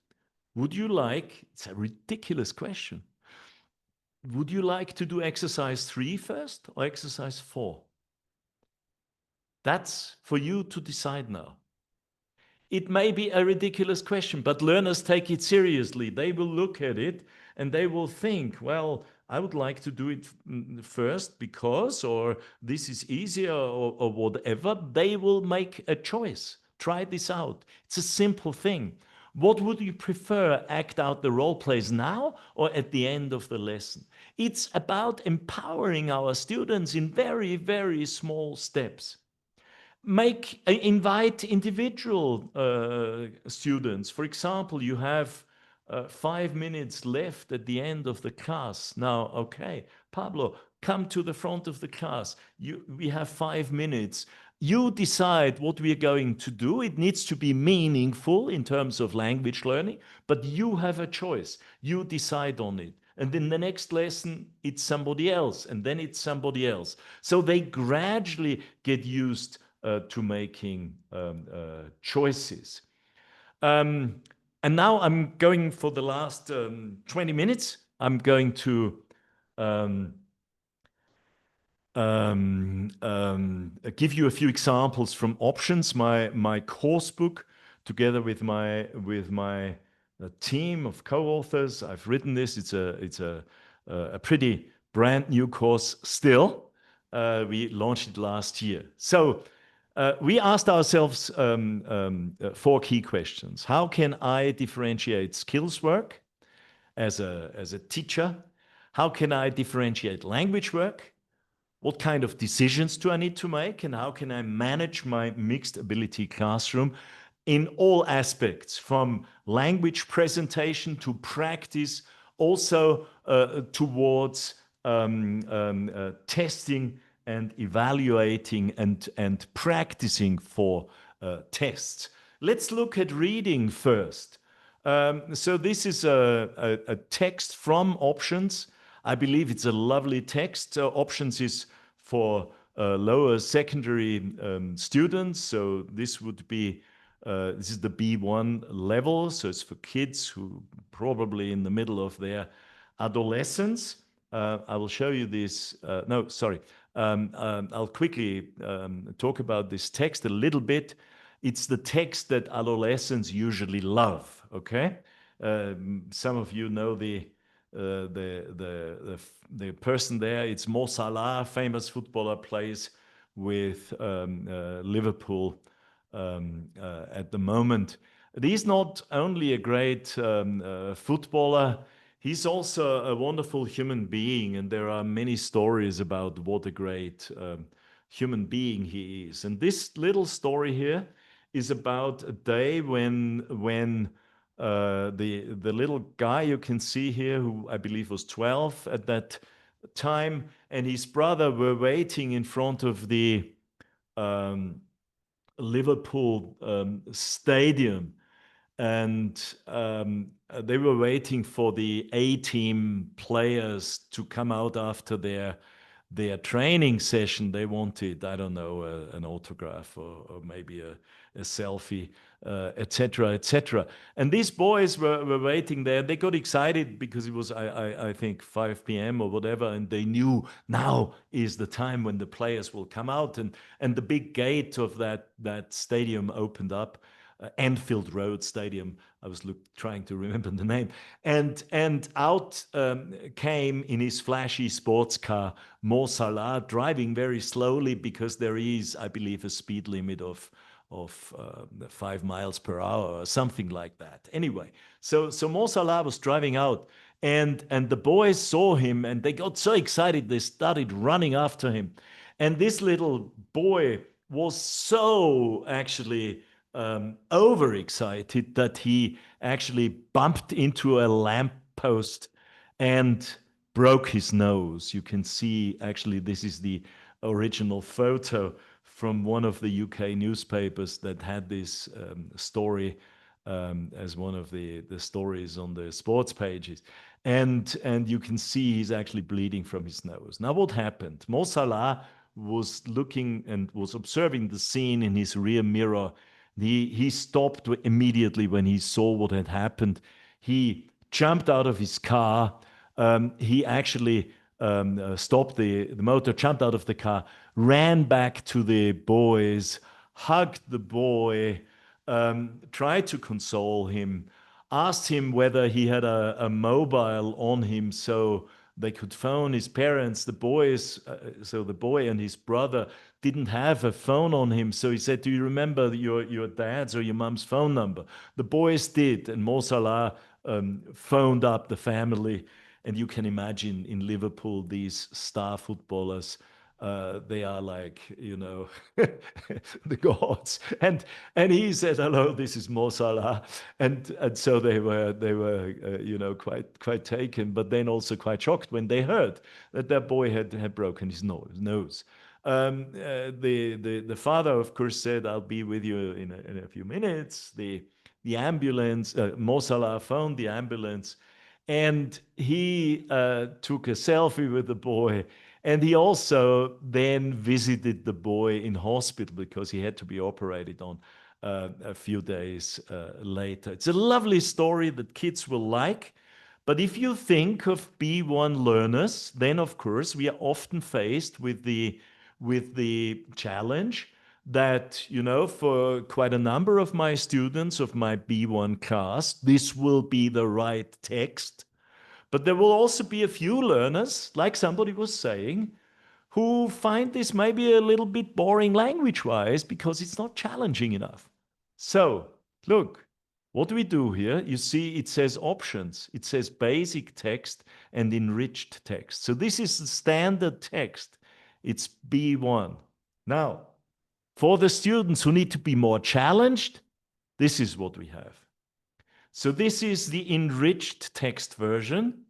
Would you like, it's a ridiculous question, would you like to do exercise 3 first or exercise 4? That's for you to decide now. It may be a ridiculous question, but learners take it seriously. They will look at it and they will think, well, I would like to do it first because, or this is easier, or whatever. They will make a choice. Try this out. It's a simple thing. What would you prefer, act out the role plays now or at the end of the lesson? It's about empowering our students in very, very small steps. Invite individual students. For example, you have 5 minutes left at the end of the class. Now, okay, Pablo, come to the front of the class. We have 5 minutes. You decide what we are going to do. It needs to be meaningful in terms of language learning, but you have a choice. You decide on it. And in the next lesson, it's somebody else, and then it's somebody else. So they gradually get used to making choices. And now I'm going for the last 20 minutes. I'm going to give you a few examples from Options, my course book, together with my team of co-authors. I've written this. It's a pretty brand new course still. We launched it last year. So we asked ourselves 4 key questions. How can I differentiate skills work as a teacher? How can I differentiate language work? What kind of decisions do I need to make? And how can I manage my mixed ability classroom in all aspects, from language presentation to practice, also towards testing and evaluating and practicing for tests. Let's look at reading first. So this is a text from Options. I believe it's a lovely text. Options is for lower secondary students. So this would be, this is the B1 level. So it's for kids who probably in the middle of their adolescence. I will show you this. No, sorry. I'll quickly talk about this text a little bit. It's the text that adolescents usually love, okay? Some of you know the person there. It's Mo Salah, famous footballer, plays with Liverpool at the moment. He's not only a great footballer, he's also a wonderful human being, and there are many stories about what a great human being he is. And this little story here is about a day when the little guy you can see here, who I believe was 12 at that time, and his brother were waiting in front of the Liverpool stadium, and they were waiting for the A-team players to come out after their training session. They wanted, I don't know, an autograph or maybe a selfie, etc., etc. And these boys were waiting there. They got excited because it was, I think, 5 p.m. or whatever, and they knew now is the time when the players will come out. And the big gate of that stadium opened up Anfield Road Stadium. I was trying to remember the name. And out came in his flashy sports car Mo Salah, driving very slowly because there is, I believe, a speed limit of 5 miles per hour or something like that. Anyway, so Mo Salah was driving out, and the boys saw him and they got so excited they started running after him. And this little boy was so actually overexcited that he actually bumped into a lamppost and broke his nose. You can see, actually, this is the original photo from one of the UK newspapers that had this story as one of the stories on the sports pages. And you can see he's actually bleeding from his nose. Now, what happened? Mo Salah was looking and was observing the scene in his rear mirror. He stopped immediately when he saw what had happened. He jumped out of his car. He actually stopped the motor, jumped out of the car, ran back to the boys, hugged the boy, tried to console him, asked him whether he had a mobile on him so they could phone his parents. The boys, so the boy and his brother didn't have a phone on him. So he said, "Do you remember your dad's or your mum's phone number?" The boys did, and Mo Salah phoned up the family. And you can imagine in Liverpool, these star footballers, they are like, the gods. And he said, "Hello, this is Mo Salah," and so they were quite taken, but then also quite shocked when they heard that their boy had broken his nose. The father, of course, said, "I'll be with you in a few minutes." The ambulance, Mo Salah phoned the ambulance, and he took a selfie with the boy. And he also then visited the boy in hospital because he had to be operated on a few days later. It's a lovely story that kids will like. But if you think of B1 learners, then of course we are often faced with the challenge that, for quite a number of my students of my B1 class, this will be the right text. But there will also be a few learners, like somebody was saying, who find this maybe a little bit boring language-wise because it's not challenging enough. So, look, what do we do here? You see, it says options. It says basic text and enriched text. So this is the standard text. It's B1. Now, for the students who need to be more challenged, this is what we have. So this is the enriched text version,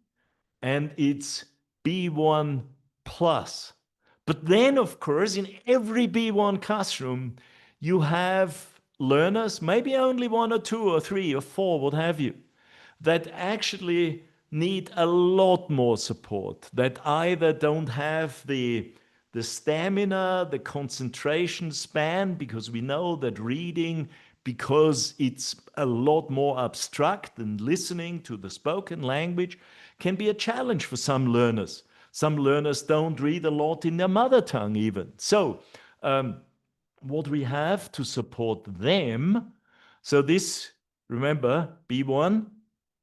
and it's B1 plus. But then, of course, in every B1 classroom, you have learners, maybe only one or two or three or four, what have you, that actually need a lot more support, that either don't have the stamina, the concentration span, because we know that reading, because it's a lot more abstract than listening to the spoken language, can be a challenge for some learners. Some learners don't read a lot in their mother tongue even. So what we have to support them, so this, remember, B1,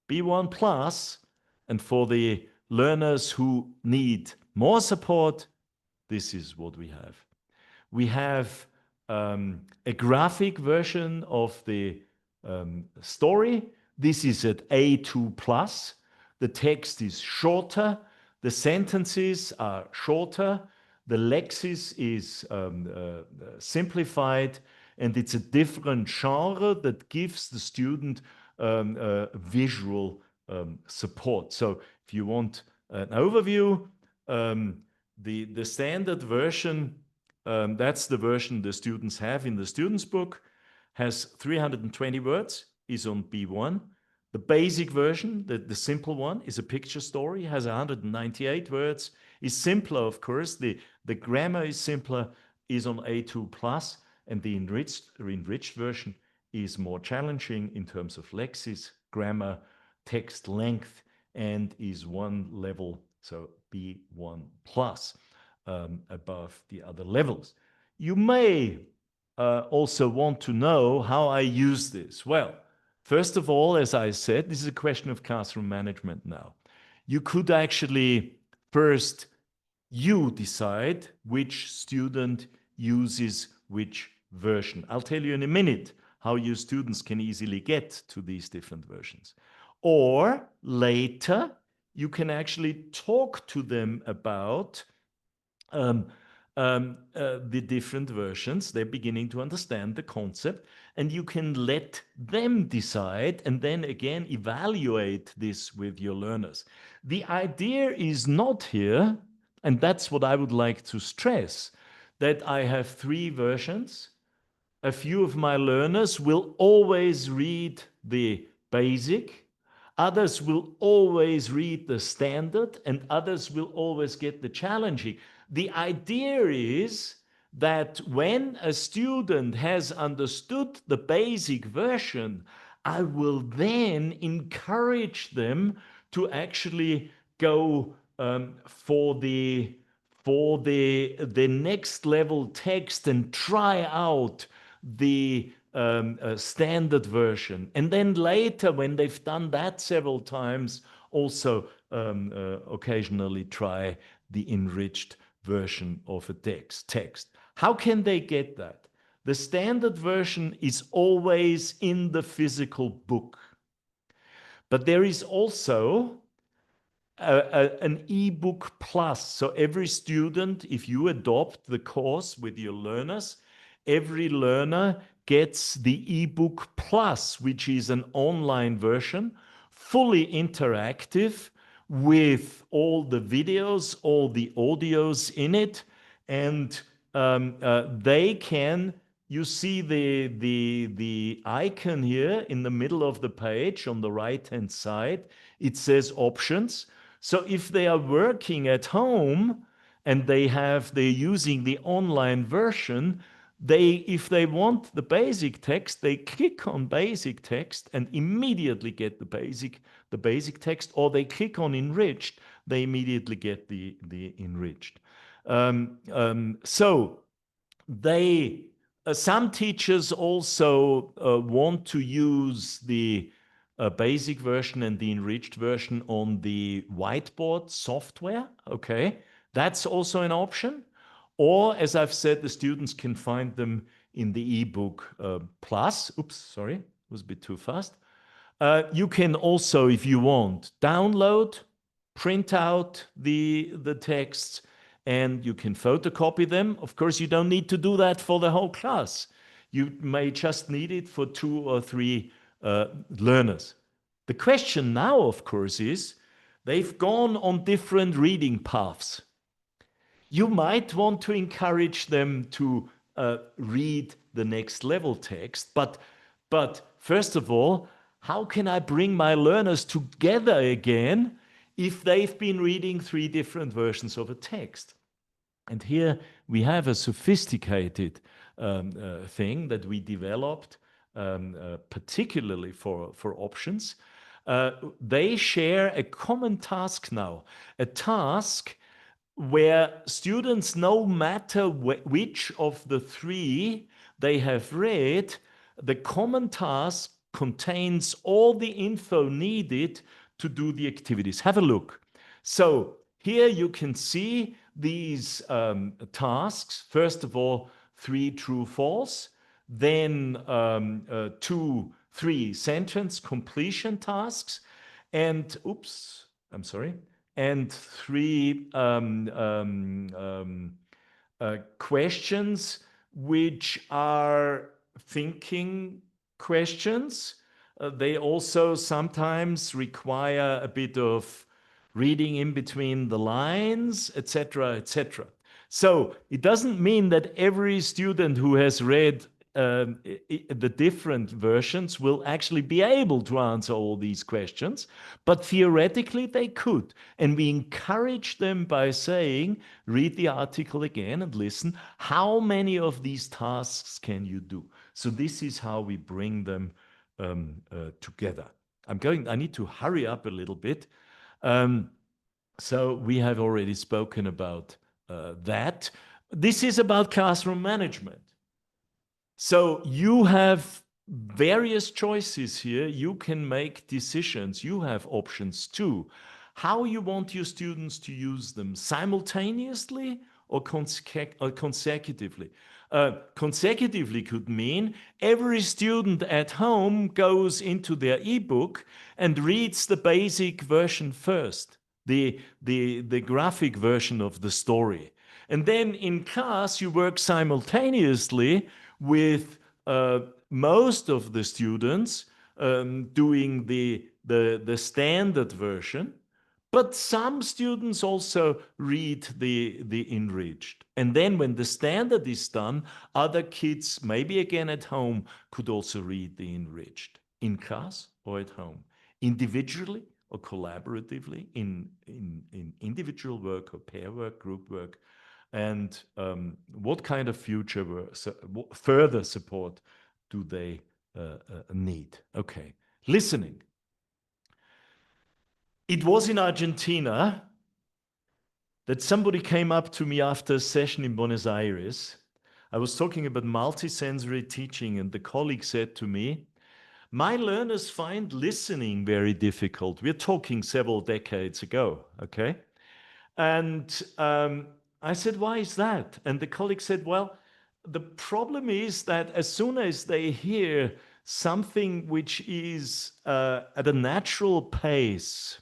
B1 plus, and for the learners who need more support, this is what we have. We have a graphic version of the story. This is at A2 plus. The text is shorter. The sentences are shorter. The lexis is simplified, and it's a different genre that gives the student visual support. So if you want an overview, the standard version, that's the version the students have in the student's book, has 320 words, is on B1. The basic version, the simple one, is a picture story, has 198 words, is simpler, of course. The grammar is simpler, is on A2 plus, and the enriched version is more challenging in terms of lexis, grammar, text length, and is one level, so B1 plus, above the other levels. You may also want to know how I use this. Well, first of all, as I said, this is a question of classroom management now. You could actually first you decide which student uses which version. I'll tell you in a minute how your students can easily get to these different versions. Or later, you can actually talk to them about um, the different versions. They're beginning to understand the concept, and you can let them decide and then again evaluate this with your learners. The idea is not here, and that's what I would like to stress, that I have three versions. A few of my learners will always read the basic, others will always read the standard, and others will always get the challenging. The idea is that when a student has understood the basic version, I will then encourage them to actually go for the next level text and try out the standard version. And then later, when they've done that several times, also occasionally try the enriched version of a text. How can they get that? The standard version is always in the physical book. But there is also an ebook plus. So every student, if you adopt the course with your learners, every learner gets the ebook plus, which is an online version, fully interactive with all the videos, all the audios in it, and they can. You see the icon here in the middle of the page on the right-hand side. It says options. So if they are working at home and they're using the online version, if they want the basic text, they click on basic text and immediately get the basic text, or they click on enriched, they immediately get the enriched. So some teachers also want to use the basic version and the enriched version on the whiteboard software. Okay, that's also an option. Or, as I've said, the students can find them in the ebook plus. Oops, sorry, it was a bit too fast. You can also, if you want, download, print out the texts, and you can photocopy them. Of course, you don't need to do that for the whole class. You may just need it for 2 or 3 learners. The question now, of course, is they've gone on different reading paths. You might want to encourage them to read the next level text, but first of all, how can I bring my learners together again if they've been reading 3 different versions of a text? And here we have a sophisticated thing that we developed particularly for options. They share a common task now, a task where students, no matter which of the 3 they have read, the common task contains all the info needed to do the activities. Have a look. So here you can see these tasks. First of all, 3 true, false, then 3 sentence completion tasks, and oops, I'm sorry, and 3 questions which are thinking questions. They also sometimes require a bit of reading in between the lines, etc., etc. So it doesn't mean that every student who has read the different versions will actually be able to answer all these questions, but theoretically they could. And we encourage them by saying, read the article again and listen. How many of these tasks can you do? So this is how we bring them together. I need to hurry up a little bit. So we have already spoken about that. This is about classroom management. So you have various choices here. You can make decisions. You have options too. How you want your students to use them simultaneously or consecutively. Consecutively could mean every student at home goes into their ebook and reads the basic version first, the graphic version of the story. And then in class, you work simultaneously with uh, most of the students doing the standard version, but some students also read the enriched. And then when the standard is done, other kids, maybe again at home, could also read the enriched in class or at home, individually or collaboratively in individual work or pair work, group work. And what kind of further support do they need? Okay, listening. It was in Argentina that somebody came up to me after a session in Buenos Aires. I was talking about multisensory teaching, and the colleague said to me, my learners find listening very difficult. We're talking several decades ago, okay? And I said, why is that? And the colleague said, well, the problem is that as soon as they hear something which is at a natural pace,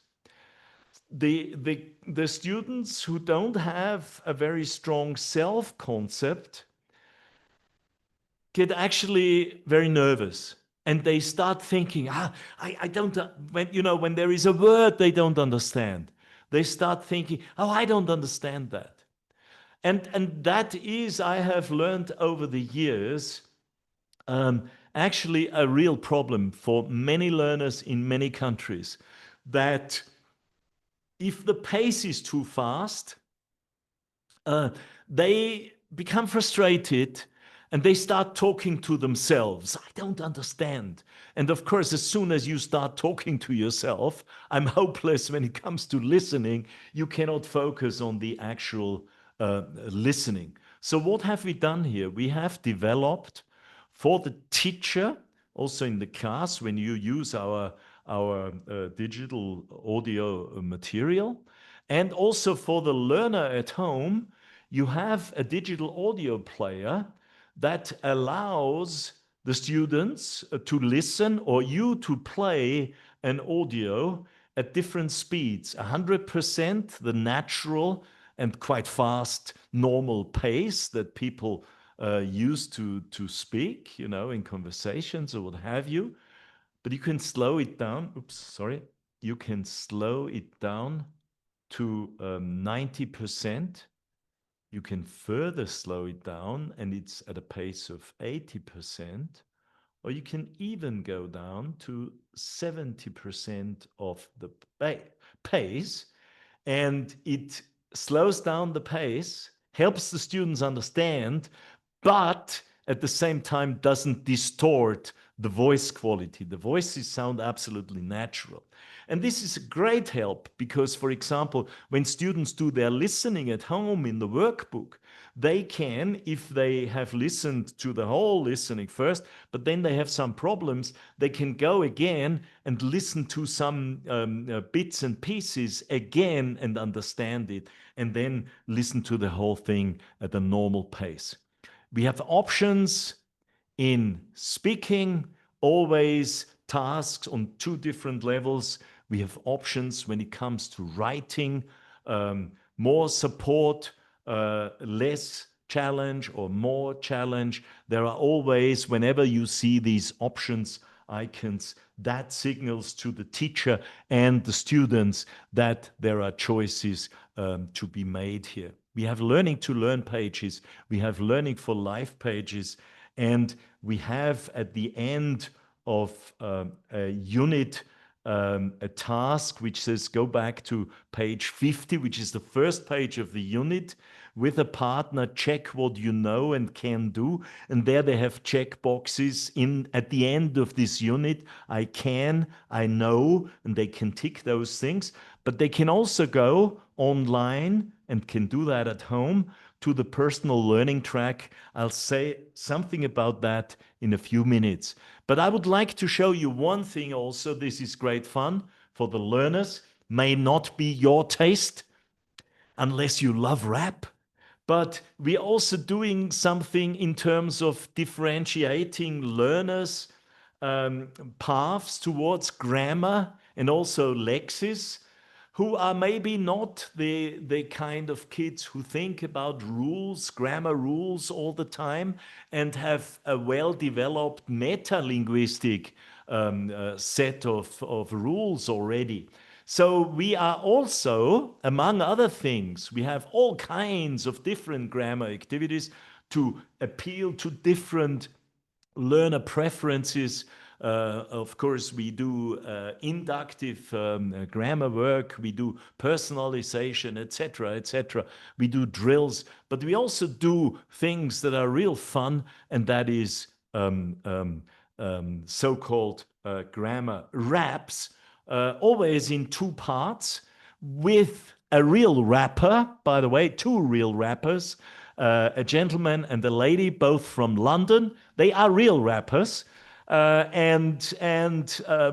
the students who don't have a very strong self-concept get actually very nervous. And they start thinking, I don't, when there is a word they don't understand, they start thinking, oh, I don't understand that. And that is, I have learned over the years, actually a real problem for many learners in many countries, that if the pace is too fast, they become frustrated and they start talking to themselves. I don't understand. And of course, as soon as you start talking to yourself, I'm hopeless when it comes to listening. You cannot focus on the actual listening. So what have we done here? We have developed for the teacher, also in the class, when you use our digital audio material, and also for the learner at home, you have a digital audio player that allows the students to listen or you to play an audio at different speeds, 100% the natural and quite fast normal pace that people use to speak, in conversations or what have you. But you can slow it down. Oops, sorry. You can slow it down to 90%. You can further slow it down and it's at a pace of 80%, or you can even go down to 70% of the pace, and it slows down the pace, helps the students understand, but at the same time doesn't distort the voice quality. The voices sound absolutely natural. And this is a great help because, for example, when students do their listening at home in the workbook, they can, if they have listened to the whole listening first, but then they have some problems, they can go again and listen to some bits and pieces again and understand it, and then listen to the whole thing at a normal pace. We have options in speaking, always tasks on two different levels. We have options when it comes to writing, more support, less challenge or more challenge. There are always, whenever you see these options icons, that signals to the teacher and the students that there are choices to be made here. We have learning to learn pages, we have learning for life pages, and we have at the end of a unit a task which says go back to page 50, which is the first page of the unit. With a partner, check what you know and can do. And there they have check boxes at the end of this unit. I can, I know, and they can tick those things. But they can also go online and can do that at home to the personal learning track. I'll say something about that in a few minutes. But I would like to show you one thing also. This is great fun for the learners. May not be your taste unless you love rap. But we're also doing something in terms of differentiating learners' paths towards grammar and also lexis, who are maybe not the kind of kids who think about rules, grammar rules all the time, and have a well-developed meta-linguistic set of rules already. So we are also, among other things, we have all kinds of different grammar activities to appeal to different learner preferences. Of course, we do inductive grammar work, we do personalization, etc., etc. We do drills, but we also do things that are real fun, and that is so-called grammar raps, always in two parts, with a real rapper, by the way, two real rappers, a gentleman and a lady, both from London. They are real rappers. And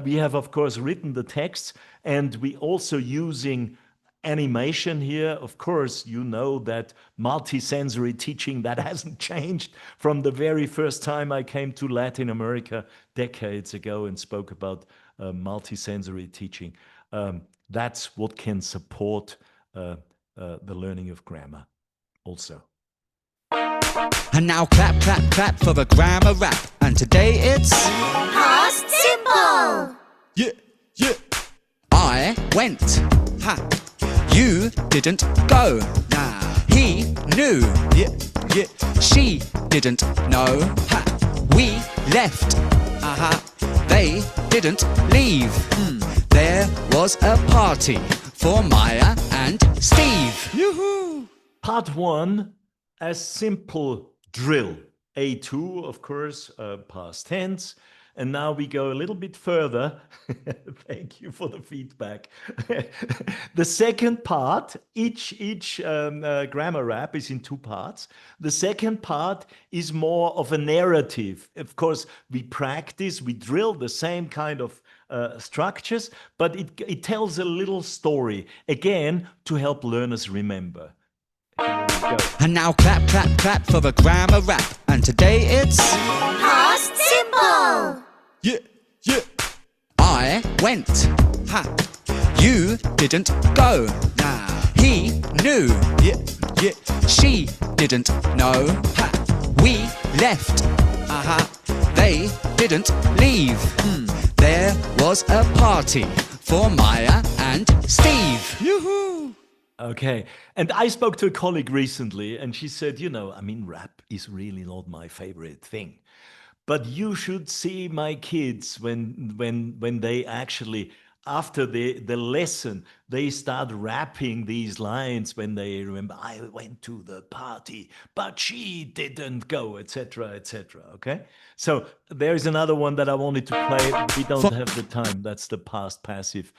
we have, of course, written the texts, and we also using animation here. Of course, you know that multisensory teaching, that hasn't changed from the very first time I came to Latin America decades ago and spoke about multisensory teaching. That's what can support the learning of grammar also. And now clap, clap, clap for the grammar rap. And today it's Past simple. yeah, yeah. I went. Ha. You didn't go. Nah. He knew. Yeah, yeah. She didn't know. Ha. We left. Aha. They didn't leave. There was a party for Maya and Steve. Yoo-hoo! Part one, a simple drill. A2, of course, past tense. And now we go a little bit further. Thank you for the feedback. The second part, each grammar rap is in two parts. The second part is more of a narrative. Of course, we practice, we drill the same kind of structures, but it tells a little story, again, to help learners remember. And now clap, clap, clap for the grammar rap. And today it's Past simple. yeah, yeah. I went. Ha. You didn't go. Nah. He knew. Yeah, yeah. She didn't know. Ha. We left. Aha. They didn't leave. There was a party for Maya and Steve. Yoo-hoo! Okay. And I spoke to a colleague recently, and she said, you know, I mean, rap is really not my favorite thing. But you should see my kids when they actually, after the lesson, they start rapping these lines when they remember, I went to the party, but she didn't go, etc., etc. Okay? So there is another one that I wanted to play. We don't have the time. That's the past passive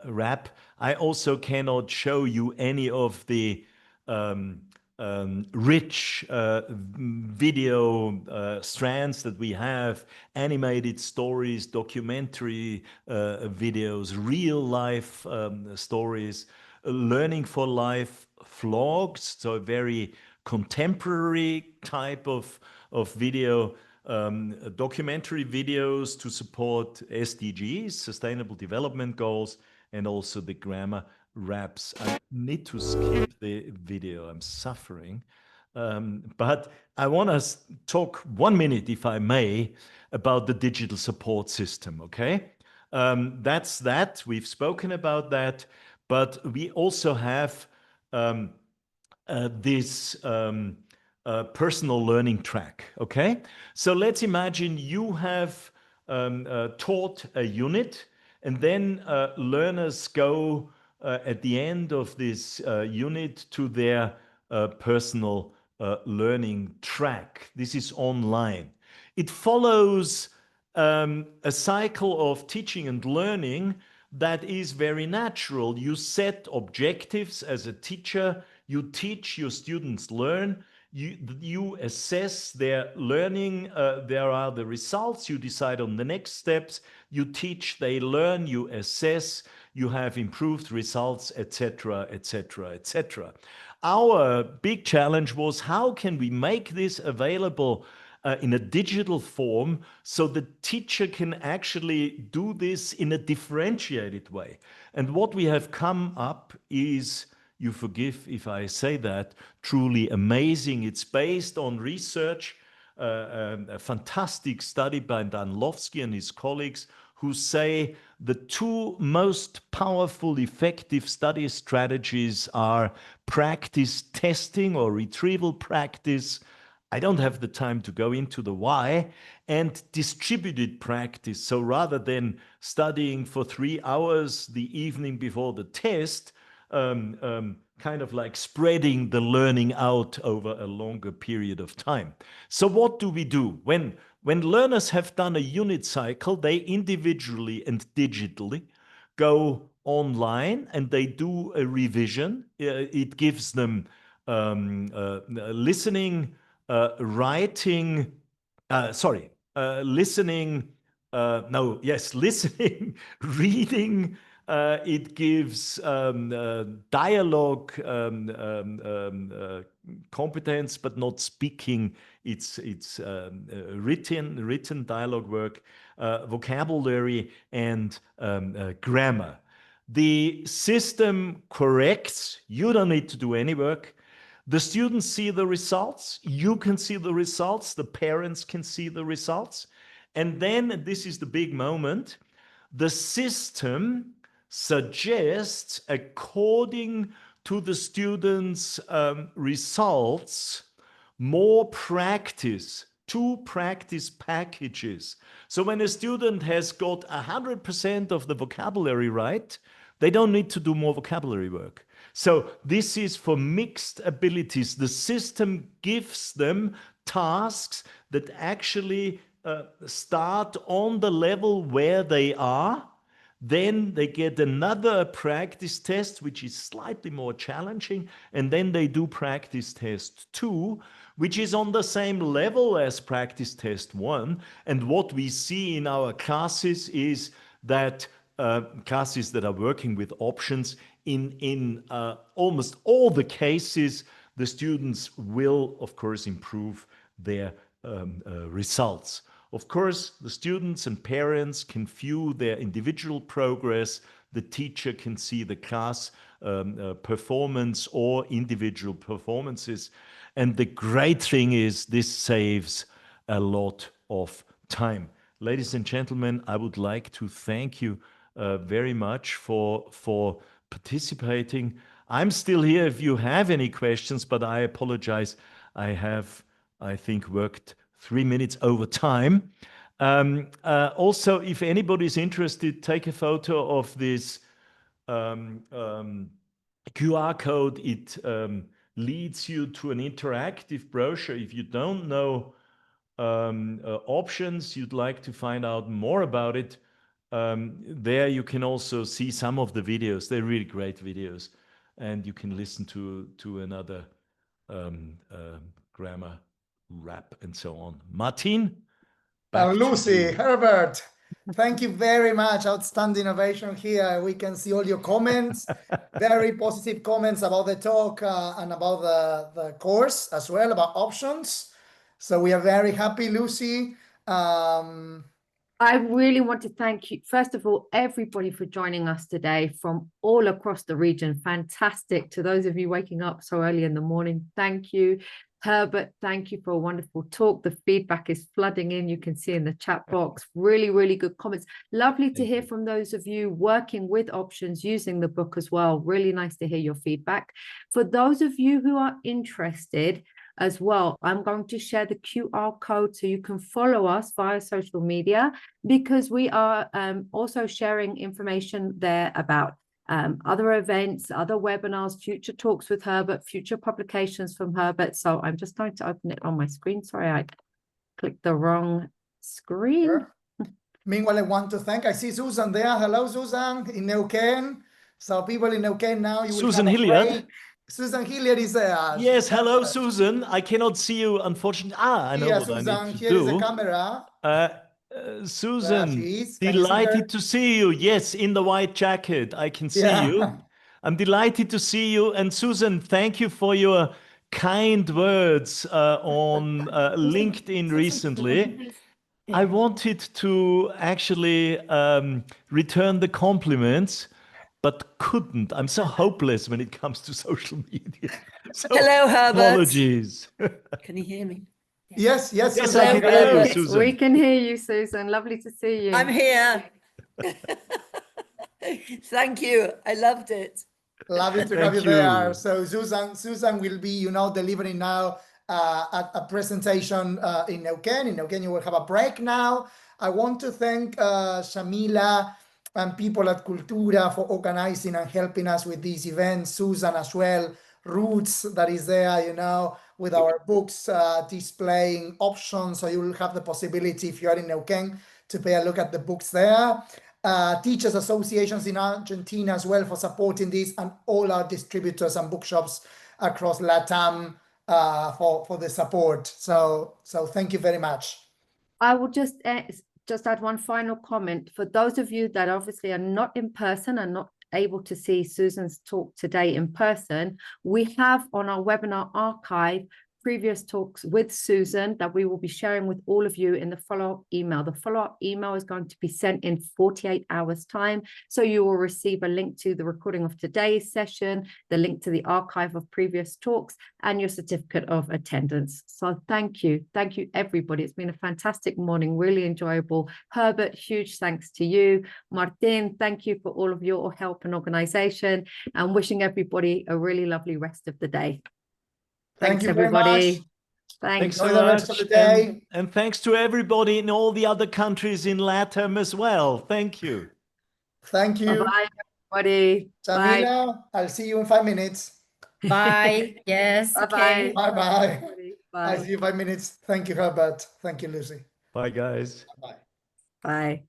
rap. I also cannot show you any of the rich video strands that we have, animated stories, documentary videos, real life stories, learning for life vlogs, so a very contemporary type of video, documentary videos to support SDGs, Sustainable Development Goals, and also the grammar raps. I need to skip the video. I'm suffering. But I want to talk 1 minute, if I may, about the digital support system, okay? That's that. We've spoken about that. But we also have this personal learning track, okay? So let's imagine you have taught a unit, and then learners go at the end of this unit to their personal learning track. This is online. It follows a cycle of teaching and learning that is very natural. You set objectives as a teacher You teach, your students learn. You assess their learning. There are the results. You decide on the next steps. You teach, they learn, you assess, you have improved results, etc., etc., etc. Our big challenge was, how can we make this available in a digital form so the teacher can actually do this in a differentiated way? And what we have come up is, you forgive if I say that, truly amazing. It's based on research, a fantastic study by Danilowski and his colleagues, who say the two most powerful, effective study strategies are practice testing or retrieval practice. I don't have the time to go into the why, and distributed practice. So rather than studying for 3 hours the evening before the test, kind of like spreading the learning out over a longer period of time. So what do we do? When learners have done a unit cycle, they individually and digitally go online and they do a revision. It gives them listening, writing, listening, listening, reading. It gives dialogue competence, but not speaking. It's written dialogue work, vocabulary, and grammar. The system corrects. You don't need to do any work. The students see the results. You can see the results. The parents can see the results. And then, and this is the big moment, the system suggests, according to the students' results, more practice, 2 practice packages. So when a student has got 100% of the vocabulary right, they don't need to do more vocabulary work. So this is for mixed abilities. The system gives them tasks that actually start on the level where they are. Then they get another practice test, which is slightly more challenging. And then they do practice test 2, which is on the same level as practice test 1. And what we see in our classes is that classes that are working with options, in almost all the cases, the students will, of course, improve their results. Of course, the students and parents can view their individual progress. The teacher can see the class performance or individual performances. And the great thing is, this saves a lot of time. Ladies and gentlemen, I would like to thank you very much for participating. I'm still here if you have any questions, but I apologize. I have, I think, worked 3 minutes over time. Also, if anybody's interested, take a photo of this QR code. It leads you to an interactive brochure. If you don't know options, you'd like to find out more about it, there you can also see some of the videos. They're really great videos. And you can listen to another grammar rap and so on. Martin? Lucy, Herbert, thank you very much. Outstanding innovation here. We can see all your comments, very positive comments about the talk and about the course as well, about options. So we are very happy, Lucy. I really want to thank you, first of all, everybody for joining us today from all across the region. Fantastic. To those of you waking up so early in the morning, thank you. Herbert, thank you for a wonderful talk. The feedback is flooding in. You can see in the chat box, really, really good comments. Lovely to hear from those of you working with options, using the book as well. Really nice to hear your feedback. For those of you who are interested as well, I'm going to share the QR code so you can follow us via social media, because we are also sharing information there about other events, other webinars, future talks with Herbert, future publications from Herbert. So I'm just going to open it on my screen. Sorry, I clicked the wrong screen. Sure. Meanwhile, I want to thank, I see Susan there. Hello, Susan, in Neuquén. So people in Neuquén now, you will Susan have a Hilliard. break. Susan Hilliard is there. Yes, hello, Susan. I cannot see you, unfortunately. I know Yeah, what I need Susan, to here is the do. camera. There Susan, she is. Can you see her? delighted to see you. Yes, in the white jacket, I can see Yeah. you. I'm delighted to see you. And Susan, thank you for your kind words on LinkedIn recently. I wanted to actually return the compliments, but couldn't. I'm so hopeless when it comes to social media. So Hello, Herbert. apologies. Can you hear me? Yes, yes, Yes, Susan. I can Hello, hear you, Herbert. Susan. We can hear you, Susan. Lovely to see you. I'm here. Thank you. I loved it. Lovely to have Thank you there. you. So Susan will be, delivering now a presentation in Neuquén. In Neuquén, you will have a break now. I want to thank Shamila and people at Cultura for organizing and helping us with these events. Susan as well, Roots that is there, with our books displaying options. So you will have the possibility, if you are in Neuquén, to pay a look at the books there. Teachers associations in Argentina as well for supporting this, and all our distributors and bookshops across LATAM for the support. So thank you very much. I will just add one final comment. For those of you that obviously are not in person and not able to see Susan's talk today in person, we have on our webinar archive previous talks with Susan that we will be sharing with all of you in the follow-up email. The follow-up email is going to be sent in 48 hours time. So you will receive a link to the recording of today's session, the link to the archive of previous talks, and your certificate of attendance. So thank you. Thank you, everybody. It's been a fantastic morning, really enjoyable. Herbert, huge thanks to you. Martin, thank you for all of your help and organization, and wishing everybody a really lovely rest of the day. Thank Thanks, you very everybody. much. Thanks. Thanks so Enjoy the rest of much. the day. And thanks to everybody in all the other countries in LATAM as well. Thank you. Thank you. Bye, everybody. Bye. Jamila, I'll see you in 5 minutes. Bye. Yes. Bye-bye. Okay. Bye-bye. Bye. I'll see you in 5 minutes. Thank you, Herbert. Thank you, Lucy. Bye, guys. Bye. Bye.